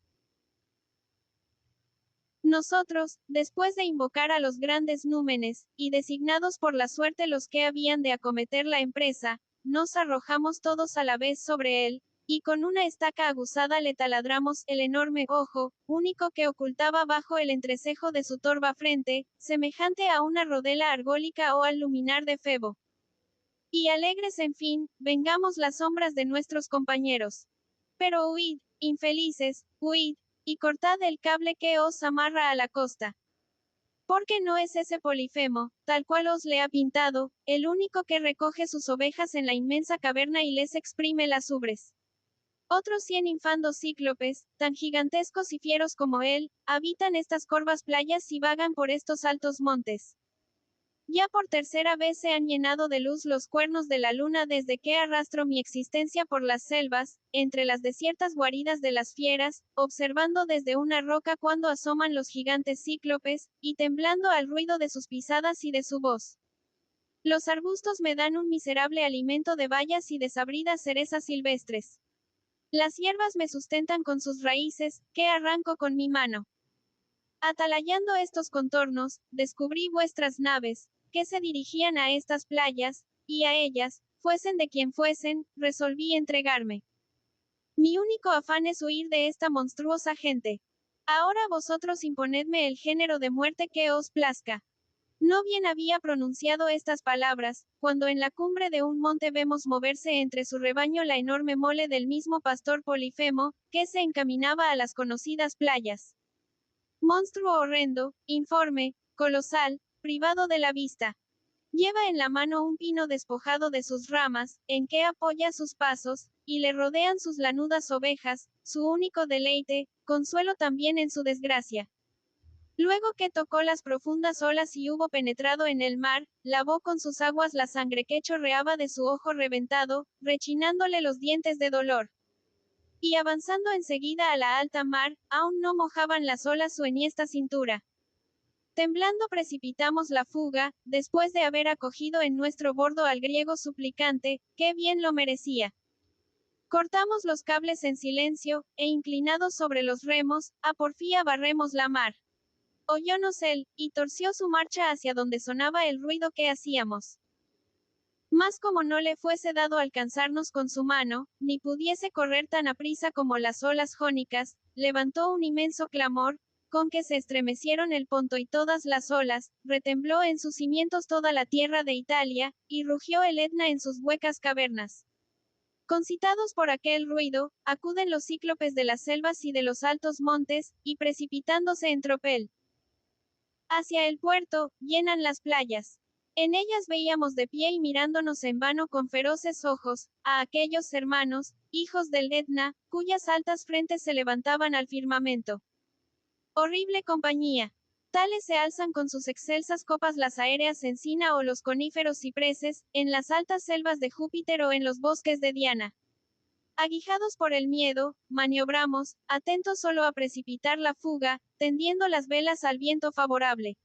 Nosotros, después de invocar a los grandes númenes, y designados por la suerte los que habían de acometer la empresa, nos arrojamos todos a la vez sobre él, y con una estaca aguzada le taladramos el enorme ojo, único que ocultaba bajo el entrecejo de su torva frente, semejante a una rodela argólica o al luminar de Febo. Y alegres en fin, vengamos las sombras de nuestros compañeros. Pero huid, infelices, huid, y cortad el cable que os amarra a la costa. Porque no es ese Polifemo, tal cual os le ha pintado, el único que recoge sus ovejas en la inmensa caverna y les exprime las ubres. Otros 100 infandos cíclopes, tan gigantescos y fieros como él, habitan estas corvas playas y vagan por estos altos montes. Ya por tercera vez se han llenado de luz los cuernos de la luna desde que arrastro mi existencia por las selvas, entre las desiertas guaridas de las fieras, observando desde una roca cuando asoman los gigantes cíclopes, y temblando al ruido de sus pisadas y de su voz. Los arbustos me dan un miserable alimento de bayas y desabridas cerezas silvestres. Las hierbas me sustentan con sus raíces, que arranco con mi mano. Atalayando estos contornos, descubrí vuestras naves, que se dirigían a estas playas, y a ellas, fuesen de quien fuesen, resolví entregarme. Mi único afán es huir de esta monstruosa gente. Ahora vosotros imponedme el género de muerte que os plazca. No bien había pronunciado estas palabras, cuando en la cumbre de un monte vemos moverse entre su rebaño la enorme mole del mismo pastor Polifemo, que se encaminaba a las conocidas playas. Monstruo horrendo, informe, colosal, privado de la vista. Lleva en la mano un pino despojado de sus ramas, en que apoya sus pasos, y le rodean sus lanudas ovejas, su único deleite, consuelo también en su desgracia. Luego que tocó las profundas olas y hubo penetrado en el mar, lavó con sus aguas la sangre que chorreaba de su ojo reventado, rechinándole los dientes de dolor. Y avanzando enseguida a la alta mar, aún no mojaban las olas su enhiesta cintura. Temblando precipitamos la fuga, después de haber acogido en nuestro bordo al griego suplicante, que bien lo merecía. Cortamos los cables en silencio, e inclinados sobre los remos, a porfía barremos la mar. Oyónos él, y torció su marcha hacia donde sonaba el ruido que hacíamos. Mas como no le fuese dado alcanzarnos con su mano, ni pudiese correr tan aprisa como las olas jónicas, levantó un inmenso clamor, con que se estremecieron el Ponto y todas las olas, retembló en sus cimientos toda la tierra de Italia, y rugió el Etna en sus huecas cavernas. Concitados por aquel ruido, acuden los cíclopes de las selvas y de los altos montes, y precipitándose en tropel hacia el puerto, llenan las playas. En ellas veíamos de pie y mirándonos en vano con feroces ojos, a aquellos hermanos, hijos del Etna, cuyas altas frentes se levantaban al firmamento. Horrible compañía. Tales se alzan con sus excelsas copas las aéreas encina o los coníferos cipreses, en las altas selvas de Júpiter o en los bosques de Diana. Aguijados por el miedo, maniobramos, atentos solo a precipitar la fuga, tendiendo las velas al viento favorable.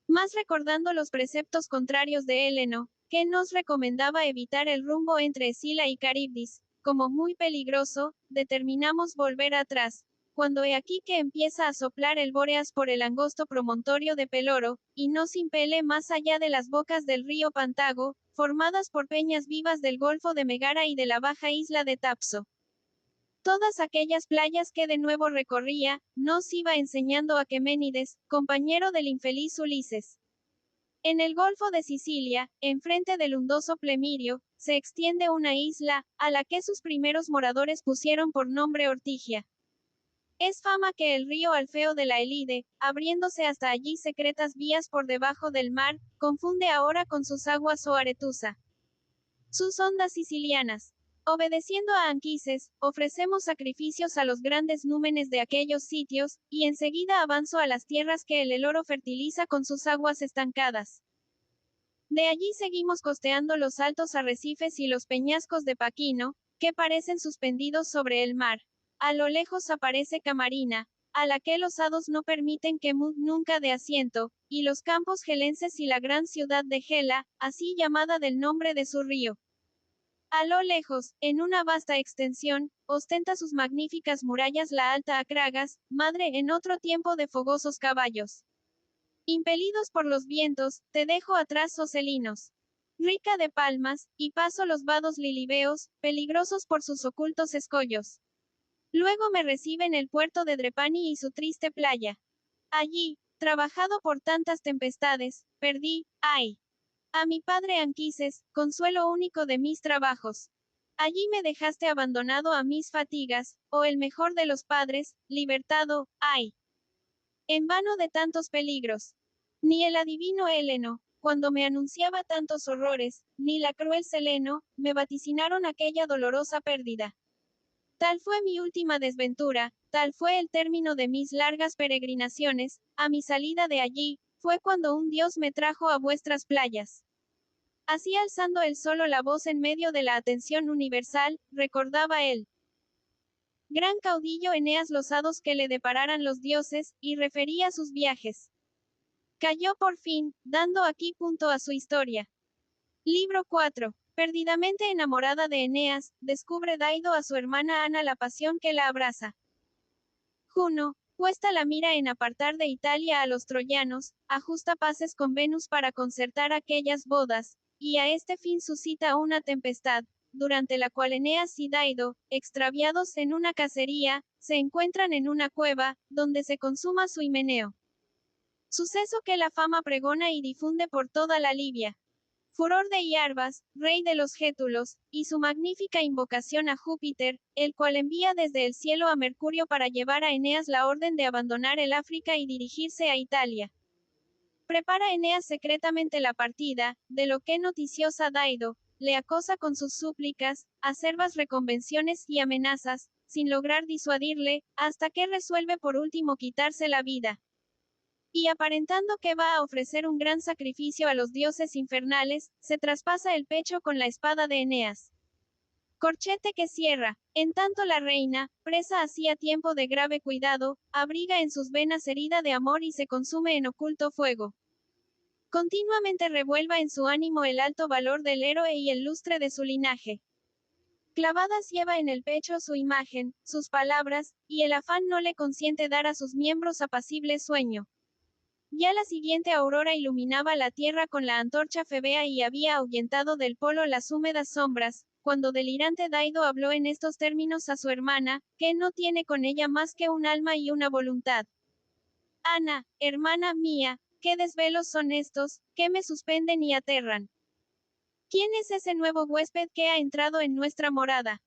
Más recordando los preceptos contrarios de Heleno, que nos recomendaba evitar el rumbo entre Escila y Caribdis, como muy peligroso, determinamos volver atrás, cuando he aquí que empieza a soplar el Bóreas por el angosto promontorio de Peloro, y nos impele más allá de las bocas del río Pantago, formadas por peñas vivas del Golfo de Megara y de la baja isla de Tapso. Todas aquellas playas que de nuevo recorría, nos iba enseñando Aqueménides, compañero del infeliz Ulises. En el Golfo de Sicilia, enfrente del hundoso Plemirio, se extiende una isla, a la que sus primeros moradores pusieron por nombre Ortigia. Es fama que el río Alfeo de la Elide, abriéndose hasta allí secretas vías por debajo del mar, confunde ahora con sus aguas o Aretusa. Sus ondas sicilianas. Obedeciendo a Anquises, ofrecemos sacrificios a los grandes númenes de aquellos sitios, y enseguida avanzo a las tierras que el Eloro fertiliza con sus aguas estancadas. De allí seguimos costeando los altos arrecifes y los peñascos de Paquino, que parecen suspendidos sobre el mar. A lo lejos aparece Camarina, a la que los hados no permiten que nunca de asiento, y los campos gelenses y la gran ciudad de Gela, así llamada del nombre de su río. A lo lejos, en una vasta extensión, ostenta sus magníficas murallas la alta Acragas, madre en otro tiempo de fogosos caballos. Impelidos por los vientos, te dejo atrás, oh Celinos. Rica de palmas, y paso los vados lilibeos, peligrosos por sus ocultos escollos. Luego me reciben el puerto de Drepani y su triste playa. Allí, trabajado por tantas tempestades, perdí, ay, a mi padre Anquises, consuelo único de mis trabajos. Allí me dejaste abandonado a mis fatigas, oh el mejor de los padres, libertado, ay. En vano de tantos peligros. Ni el adivino Heleno, cuando me anunciaba tantos horrores, ni la cruel Seleno, me vaticinaron aquella dolorosa pérdida. Tal fue mi última desventura, tal fue el término de mis largas peregrinaciones, a mi salida de allí, fue cuando un dios me trajo a vuestras playas. Así alzando él solo la voz en medio de la atención universal, recordaba él. Gran caudillo Eneas los hados que le depararan los dioses, y refería sus viajes. Cayó por fin, dando aquí punto a su historia. Libro 4. Perdidamente enamorada de Eneas, descubre Daido a su hermana Ana la pasión que la abraza. Juno, puesta la mira en apartar de Italia a los troyanos, ajusta paces con Venus para concertar aquellas bodas, y a este fin suscita una tempestad, durante la cual Eneas y Daido, extraviados en una cacería, se encuentran en una cueva, donde se consuma su himeneo. Suceso que la fama pregona y difunde por toda la Libia. Furor de Iarbas, rey de los Gétulos, y su magnífica invocación a Júpiter, el cual envía desde el cielo a Mercurio para llevar a Eneas la orden de abandonar el África y dirigirse a Italia. Prepara Eneas secretamente la partida, de lo que noticiosa Daido, le acosa con sus súplicas, acerbas reconvenciones y amenazas, sin lograr disuadirle, hasta que resuelve por último quitarse la vida. Y aparentando que va a ofrecer un gran sacrificio a los dioses infernales, se traspasa el pecho con la espada de Eneas. Corchete que cierra. En tanto la reina, presa hacía tiempo de grave cuidado, abriga en sus venas herida de amor y se consume en oculto fuego. Continuamente revuelva en su ánimo el alto valor del héroe y el lustre de su linaje. Clavadas lleva en el pecho su imagen, sus palabras, y el afán no le consiente dar a sus miembros apacible sueño. Ya la siguiente aurora iluminaba la tierra con la antorcha febea y había ahuyentado del polo las húmedas sombras, cuando delirante Daido habló en estos términos a su hermana, que no tiene con ella más que un alma y una voluntad. Ana, hermana mía, qué desvelos son estos, que me suspenden y aterran. ¿Quién es ese nuevo huésped que ha entrado en nuestra morada?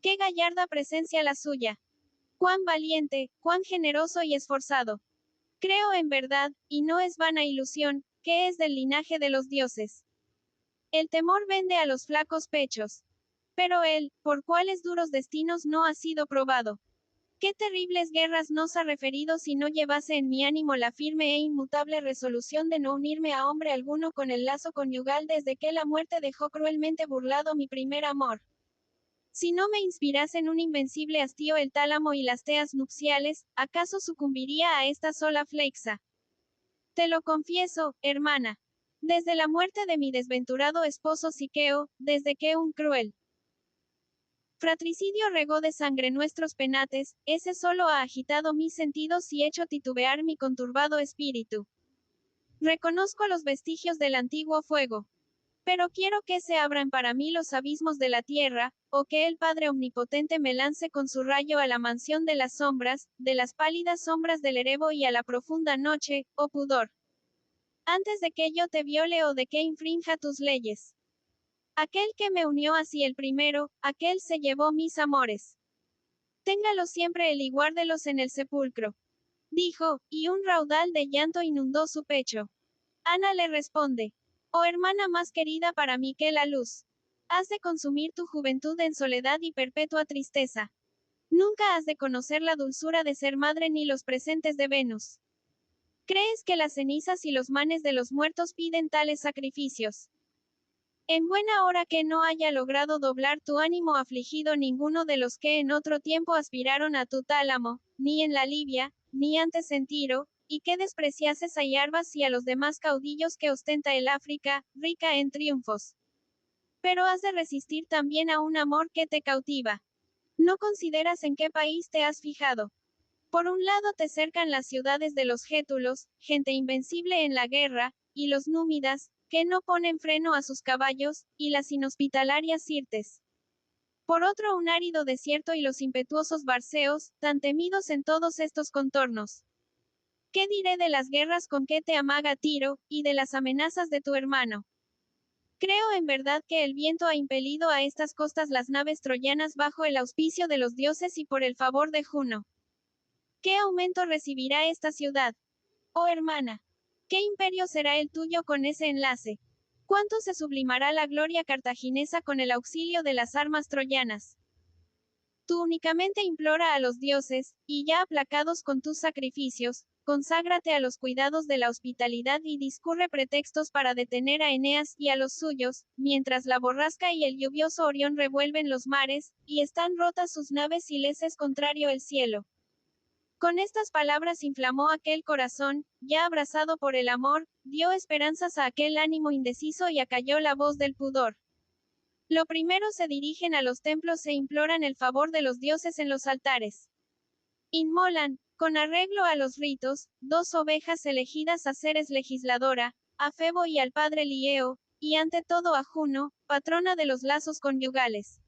Qué gallarda presencia la suya. Cuán valiente, cuán generoso y esforzado. Creo en verdad, y no es vana ilusión, que es del linaje de los dioses. El temor vende a los flacos pechos. Pero él, por cuáles duros destinos no ha sido probado. Qué terribles guerras nos ha referido si no llevase en mi ánimo la firme e inmutable resolución de no unirme a hombre alguno con el lazo conyugal desde que la muerte dejó cruelmente burlado mi primer amor. Si no me inspirasen un invencible hastío el tálamo y las teas nupciales, ¿acaso sucumbiría a esta sola flexa? Te lo confieso, hermana. Desde la muerte de mi desventurado esposo Siqueo, desde que un cruel fratricidio regó de sangre nuestros penates, ese solo ha agitado mis sentidos y hecho titubear mi conturbado espíritu. Reconozco los vestigios del antiguo fuego. Pero quiero que se abran para mí los abismos de la tierra, o que el Padre Omnipotente me lance con su rayo a la mansión de las sombras, de las pálidas sombras del erebo y a la profunda noche, oh pudor. Antes de que yo te viole o de que infrinja tus leyes. Aquel que me unió así el primero, aquel se llevó mis amores. Téngalo siempre él y guárdelos en el sepulcro. Dijo, y un raudal de llanto inundó su pecho. Ana le responde. Oh hermana más querida para mí que la luz. Has de consumir tu juventud en soledad y perpetua tristeza. Nunca has de conocer la dulzura de ser madre ni los presentes de Venus. ¿Crees que las cenizas y los manes de los muertos piden tales sacrificios? En buena hora que no haya logrado doblar tu ánimo afligido ninguno de los que en otro tiempo aspiraron a tu tálamo, ni en la Libia, ni antes en Tiro, y que despreciases a Iarbas y a los demás caudillos que ostenta el África, rica en triunfos. Pero has de resistir también a un amor que te cautiva. No consideras en qué país te has fijado. Por un lado te cercan las ciudades de los Gétulos, gente invencible en la guerra, y los númidas, que no ponen freno a sus caballos, y las inhospitalarias Sirtes. Por otro un árido desierto y los impetuosos Barceos, tan temidos en todos estos contornos. ¿Qué diré de las guerras con que te amaga Tiro, y de las amenazas de tu hermano? Creo en verdad que el viento ha impelido a estas costas las naves troyanas bajo el auspicio de los dioses y por el favor de Juno. ¿Qué aumento recibirá esta ciudad? Oh hermana. ¿Qué imperio será el tuyo con ese enlace? ¿Cuánto se sublimará la gloria cartaginesa con el auxilio de las armas troyanas? Tú únicamente implora a los dioses, y ya aplacados con tus sacrificios, conságrate a los cuidados de la hospitalidad y discurre pretextos para detener a Eneas y a los suyos, mientras la borrasca y el lluvioso Orión revuelven los mares, y están rotas sus naves y les es contrario el cielo. Con estas palabras inflamó aquel corazón, ya abrasado por el amor, dio esperanzas a aquel ánimo indeciso y acalló la voz del pudor. Lo primero se dirigen a los templos e imploran el favor de los dioses en los altares. Inmolan, con arreglo a los ritos, 2 ovejas elegidas a Ceres legisladora, a Febo y al padre Lieo, y ante todo a Juno, patrona de los lazos conyugales.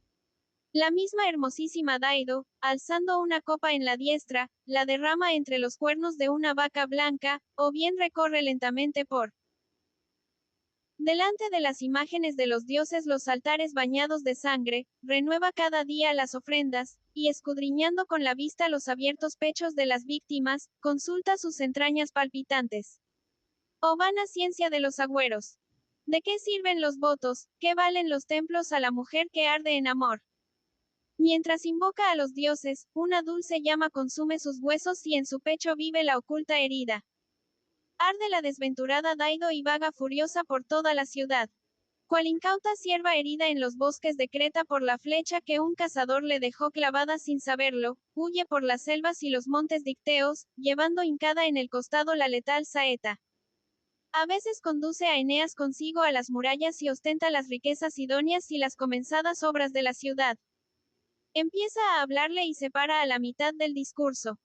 La misma hermosísima Daido, alzando una copa en la diestra, la derrama entre los cuernos de una vaca blanca, o bien recorre lentamente por delante de las imágenes de los dioses los altares bañados de sangre, renueva cada día las ofrendas, y escudriñando con la vista los abiertos pechos de las víctimas, consulta sus entrañas palpitantes. Oh vana ciencia de los agüeros. ¿De qué sirven los votos? ¿Qué valen los templos a la mujer que arde en amor? Mientras invoca a los dioses, una dulce llama consume sus huesos y en su pecho vive la oculta herida. Arde la desventurada Daido y vaga furiosa por toda la ciudad. Cual incauta sierva herida en los bosques de Creta por la flecha que un cazador le dejó clavada sin saberlo, huye por las selvas y los montes dicteos, llevando hincada en el costado la letal saeta. A veces conduce a Eneas consigo a las murallas y ostenta las riquezas idóneas y las comenzadas obras de la ciudad. Empieza a hablarle y se para a la mitad del discurso.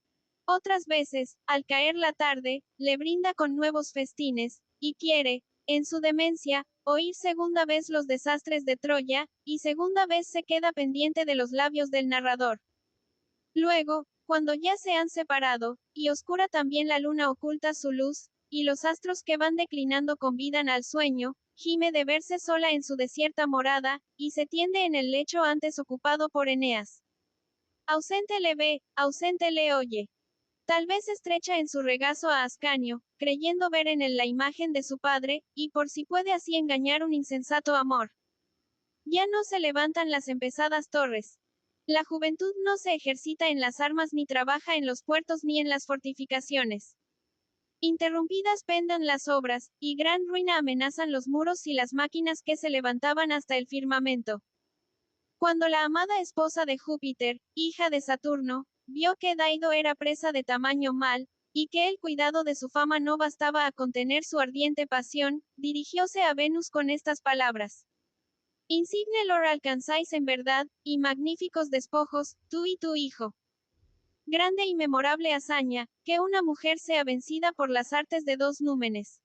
Otras veces, al caer la tarde, le brinda con nuevos festines, y quiere, en su demencia, oír segunda vez los desastres de Troya, y segunda vez se queda pendiente de los labios del narrador. Luego, cuando ya se han separado, y oscura también la luna oculta su luz, y los astros que van declinando convidan al sueño, gime de verse sola en su desierta morada, y se tiende en el lecho antes ocupado por Eneas. Ausente le ve, ausente le oye. Tal vez estrecha en su regazo a Ascanio, creyendo ver en él la imagen de su padre, y por si puede así engañar un insensato amor. Ya no se levantan las empezadas torres. La juventud no se ejercita en las armas ni trabaja en los puertos ni en las fortificaciones. Interrumpidas pendan las obras, y gran ruina amenazan los muros y las máquinas que se levantaban hasta el firmamento. Cuando la amada esposa de Júpiter, hija de Saturno, vio que Daido era presa de tamaño mal, y que el cuidado de su fama no bastaba a contener su ardiente pasión, dirigióse a Venus con estas palabras. Insigne lord alcanzáis en verdad, y magníficos despojos, tú y tu hijo. Grande y memorable hazaña, que una mujer sea vencida por las artes de 2 númenes.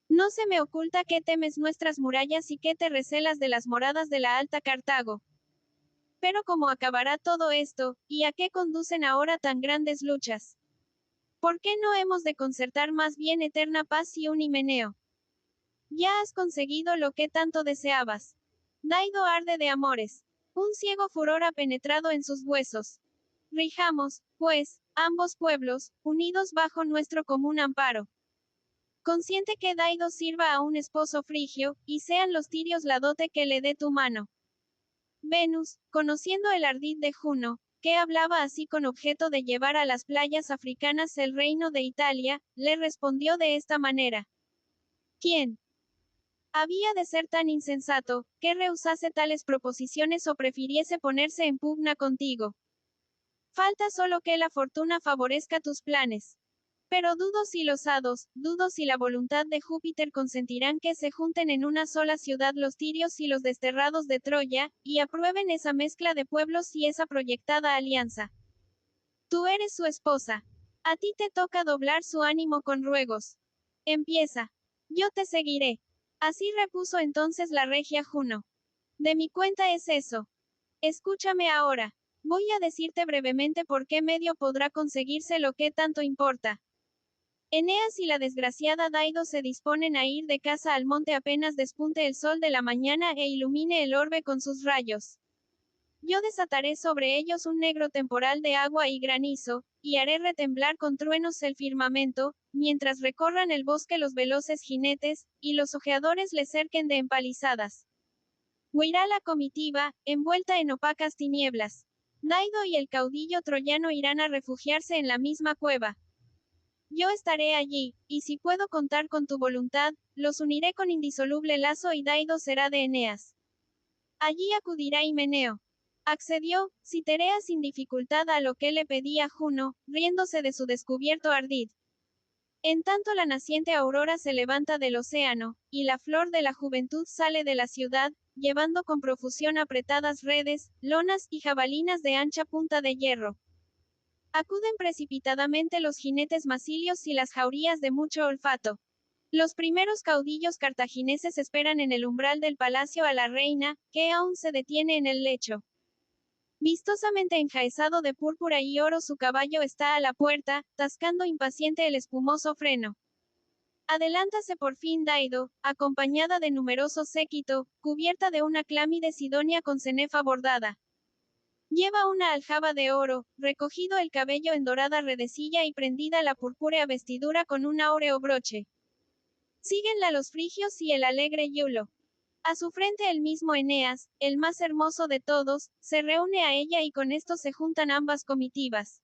No se me oculta que temes nuestras murallas y que te recelas de las moradas de la alta Cartago. Pero ¿cómo acabará todo esto, y a qué conducen ahora tan grandes luchas? ¿Por qué no hemos de concertar más bien eterna paz y un himeneo? Ya has conseguido lo que tanto deseabas. Daido arde de amores. Un ciego furor ha penetrado en sus huesos. Rijamos, pues, ambos pueblos, unidos bajo nuestro común amparo. Consiente que Daido sirva a un esposo frigio, y sean los tirios la dote que le dé tu mano. Venus, conociendo el ardid de Juno, que hablaba así con objeto de llevar a las playas africanas el reino de Italia, le respondió de esta manera. ¿Quién había de ser tan insensato, que rehusase tales proposiciones o prefiriese ponerse en pugna contigo? Falta solo que la fortuna favorezca tus planes. Pero dudo si los hados, dudo si la voluntad de Júpiter consentirán que se junten en una sola ciudad los tirios y los desterrados de Troya, y aprueben esa mezcla de pueblos y esa proyectada alianza. Tú eres su esposa. A ti te toca doblar su ánimo con ruegos. Empieza. Yo te seguiré. Así repuso entonces la regia Juno. De mi cuenta es eso. Escúchame ahora. Voy a decirte brevemente por qué medio podrá conseguirse lo que tanto importa. Eneas y la desgraciada Daido se disponen a ir de caza al monte apenas despunte el sol de la mañana e ilumine el orbe con sus rayos. Yo desataré sobre ellos un negro temporal de agua y granizo, y haré retemblar con truenos el firmamento, mientras recorran el bosque los veloces jinetes, y los ojeadores le cerquen de empalizadas. Huirá la comitiva, envuelta en opacas tinieblas. Daido y el caudillo troyano irán a refugiarse en la misma cueva. yo estaré allí, y si puedo contar con tu voluntad, los uniré con indisoluble lazo y Daido será de Eneas. Allí acudirá Himeneo. Accedió, Citerea sin dificultad a lo que le pedía Juno, riéndose de su descubierto ardid. En tanto la naciente aurora se levanta del océano, y la flor de la juventud sale de la ciudad, llevando con profusión apretadas redes, lonas y jabalinas de ancha punta de hierro. Acuden precipitadamente los jinetes macilios y las jaurías de mucho olfato. Los primeros caudillos cartagineses esperan en el umbral del palacio a la reina, que aún se detiene en el lecho. Vistosamente enjaezado de púrpura y oro su caballo está a la puerta, tascando impaciente el espumoso freno. Adelántase por fin Daido, acompañada de numeroso séquito, cubierta de una clámide sidonia con cenefa bordada. Lleva una aljaba de oro, recogido el cabello en dorada redecilla y prendida la purpúrea vestidura con un áureo broche. Síguenla los frigios y el alegre Iulo. A su frente el mismo Eneas, el más hermoso de todos, se reúne a ella y con esto se juntan ambas comitivas.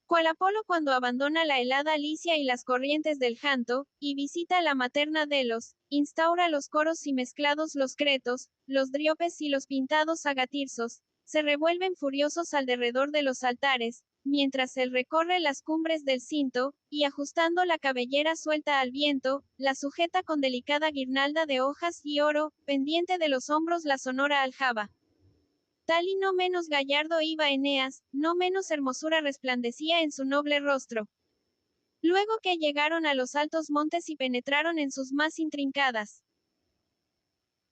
Cual Apolo cuando abandona la helada Licia y las corrientes del Janto, y visita la materna Delos, instaura los coros y mezclados los cretos, los driopes y los pintados agatirsos, se revuelven furiosos alrededor de los altares, mientras él recorre las cumbres del cinto, y ajustando la cabellera suelta al viento, la sujeta con delicada guirnalda de hojas y oro, pendiente de los hombros la sonora aljaba. Tal y no menos gallardo iba Eneas, no menos hermosura resplandecía en su noble rostro. Luego que llegaron a los altos montes y penetraron en sus más intrincadas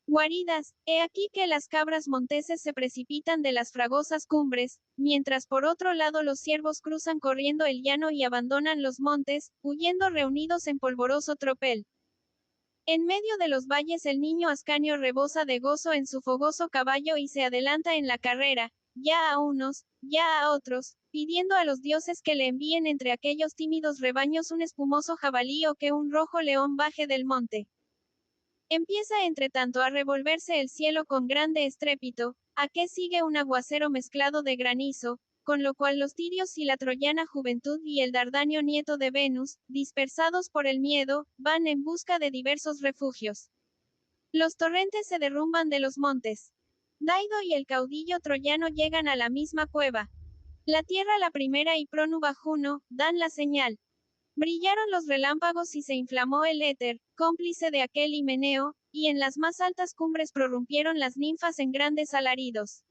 guaridas, he aquí que las cabras monteses se precipitan de las fragosas cumbres, mientras por otro lado los ciervos cruzan corriendo el llano y abandonan los montes, huyendo reunidos en polvoroso tropel. En medio de los valles el niño Ascanio rebosa de gozo en su fogoso caballo y se adelanta en la carrera, ya a unos, ya a otros, pidiendo a los dioses que le envíen entre aquellos tímidos rebaños un espumoso jabalí o que un rojo león baje del monte. Empieza entre tanto a revolverse el cielo con grande estrépito, a que sigue un aguacero mezclado de granizo, con lo cual los tirios y la troyana juventud y el Dardanio nieto de Venus, dispersados por el miedo, van en busca de diversos refugios. Los torrentes se derrumban de los montes. Daido y el caudillo troyano llegan a la misma cueva. La tierra la primera y prónuba Juno, dan la señal. Brillaron los relámpagos y se inflamó el éter, cómplice de aquel Himeneo, y en las más altas cumbres prorrumpieron las ninfas en grandes alaridos.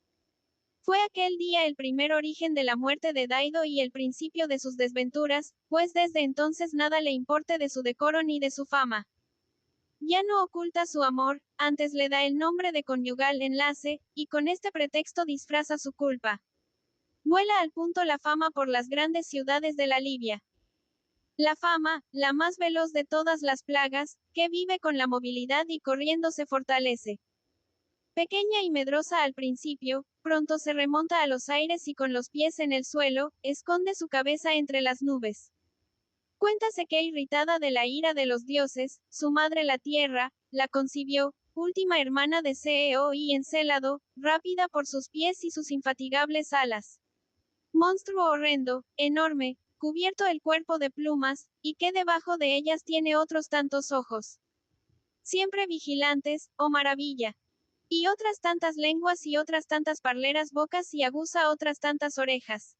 Fue aquel día el primer origen de la muerte de Daido y el principio de sus desventuras, pues desde entonces nada le importe de su decoro ni de su fama. Ya no oculta su amor, antes le da el nombre de conyugal enlace, y con este pretexto disfraza su culpa. Vuela al punto la fama por las grandes ciudades de la Libia. La fama, la más veloz de todas las plagas, que vive con la movilidad y corriendo se fortalece. Pequeña y medrosa al principio, pronto se remonta a los aires y con los pies en el suelo, esconde su cabeza entre las nubes. Cuéntase que irritada de la ira de los dioses, su madre la tierra, la concibió, última hermana de Ceo y Encélado, rápida por sus pies y sus infatigables alas. Monstruo horrendo, enorme, cubierto el cuerpo de plumas, y que debajo de ellas tiene otros tantos ojos. Siempre vigilantes, oh maravilla. Y otras tantas lenguas y otras tantas parleras bocas y aguza otras tantas orejas.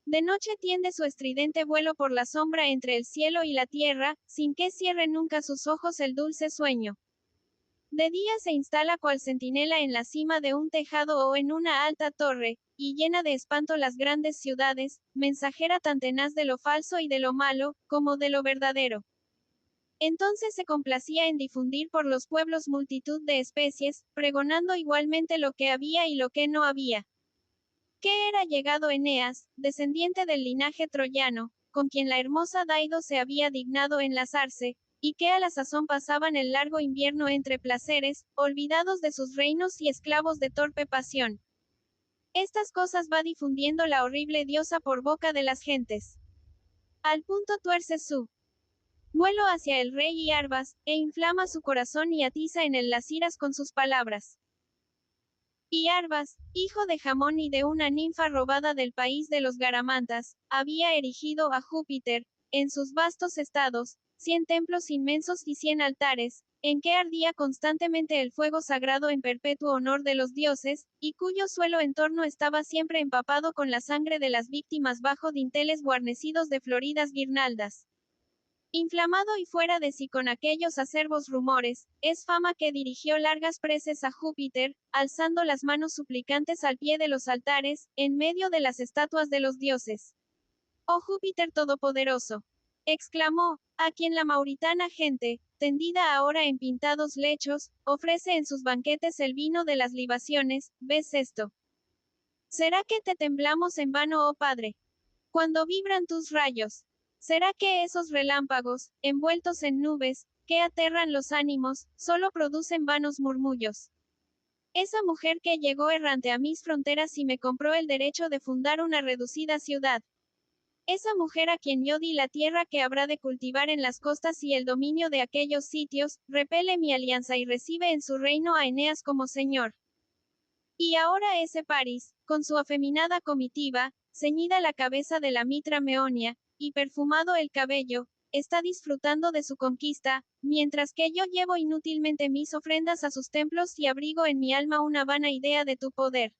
De noche tiende su estridente vuelo por la sombra entre el cielo y la tierra, sin que cierre nunca sus ojos el dulce sueño. De día se instala cual centinela en la cima de un tejado o en una alta torre, y llena de espanto las grandes ciudades, mensajera tan tenaz de lo falso y de lo malo, como de lo verdadero. Entonces se complacía en difundir por los pueblos multitud de especies, pregonando igualmente lo que había y lo que no había. Que era llegado Eneas, descendiente del linaje troyano, con quien la hermosa Daido se había dignado enlazarse, y que a la sazón pasaban el largo invierno entre placeres, olvidados de sus reinos y esclavos de torpe pasión. Estas cosas va difundiendo la horrible diosa por boca de las gentes. Al punto tuerce su vuelo hacia el rey y Arbas, e inflama su corazón y atiza en él las iras con sus palabras. Y Arbas, hijo de Jamón y de una ninfa robada del país de los Garamantas, había erigido a Júpiter, en sus vastos estados, 100 templos inmensos y 100 altares, en que ardía constantemente el fuego sagrado en perpetuo honor de los dioses, y cuyo suelo en torno estaba siempre empapado con la sangre de las víctimas bajo dinteles guarnecidos de floridas guirnaldas. Inflamado y fuera de sí con aquellos acerbos rumores, es fama que dirigió largas preces a Júpiter, alzando las manos suplicantes al pie de los altares, en medio de las estatuas de los dioses. «Oh Júpiter todopoderoso», exclamó, a quien la mauritana gente, tendida ahora en pintados lechos, ofrece en sus banquetes el vino de las libaciones, ¿ves esto? ¿Será que te temblamos en vano, oh Padre? Cuando vibran tus rayos. ¿Será que esos relámpagos, envueltos en nubes, que aterran los ánimos, solo producen vanos murmullos? Esa mujer que llegó errante a mis fronteras y me compró el derecho de fundar una reducida ciudad. Esa mujer a quien yo di la tierra que habrá de cultivar en las costas y el dominio de aquellos sitios, repele mi alianza y recibe en su reino a Eneas como señor. Y ahora ese París, con su afeminada comitiva, ceñida la cabeza de la mitra meonia, y perfumado el cabello, está disfrutando de su conquista, mientras que yo llevo inútilmente mis ofrendas a sus templos y abrigo en mi alma una vana idea de tu poder.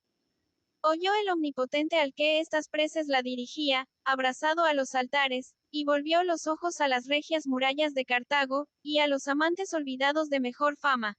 Oyó el omnipotente al que estas preces la dirigía, abrazado a los altares, y volvió los ojos a las regias murallas de Cartago, y a los amantes olvidados de mejor fama.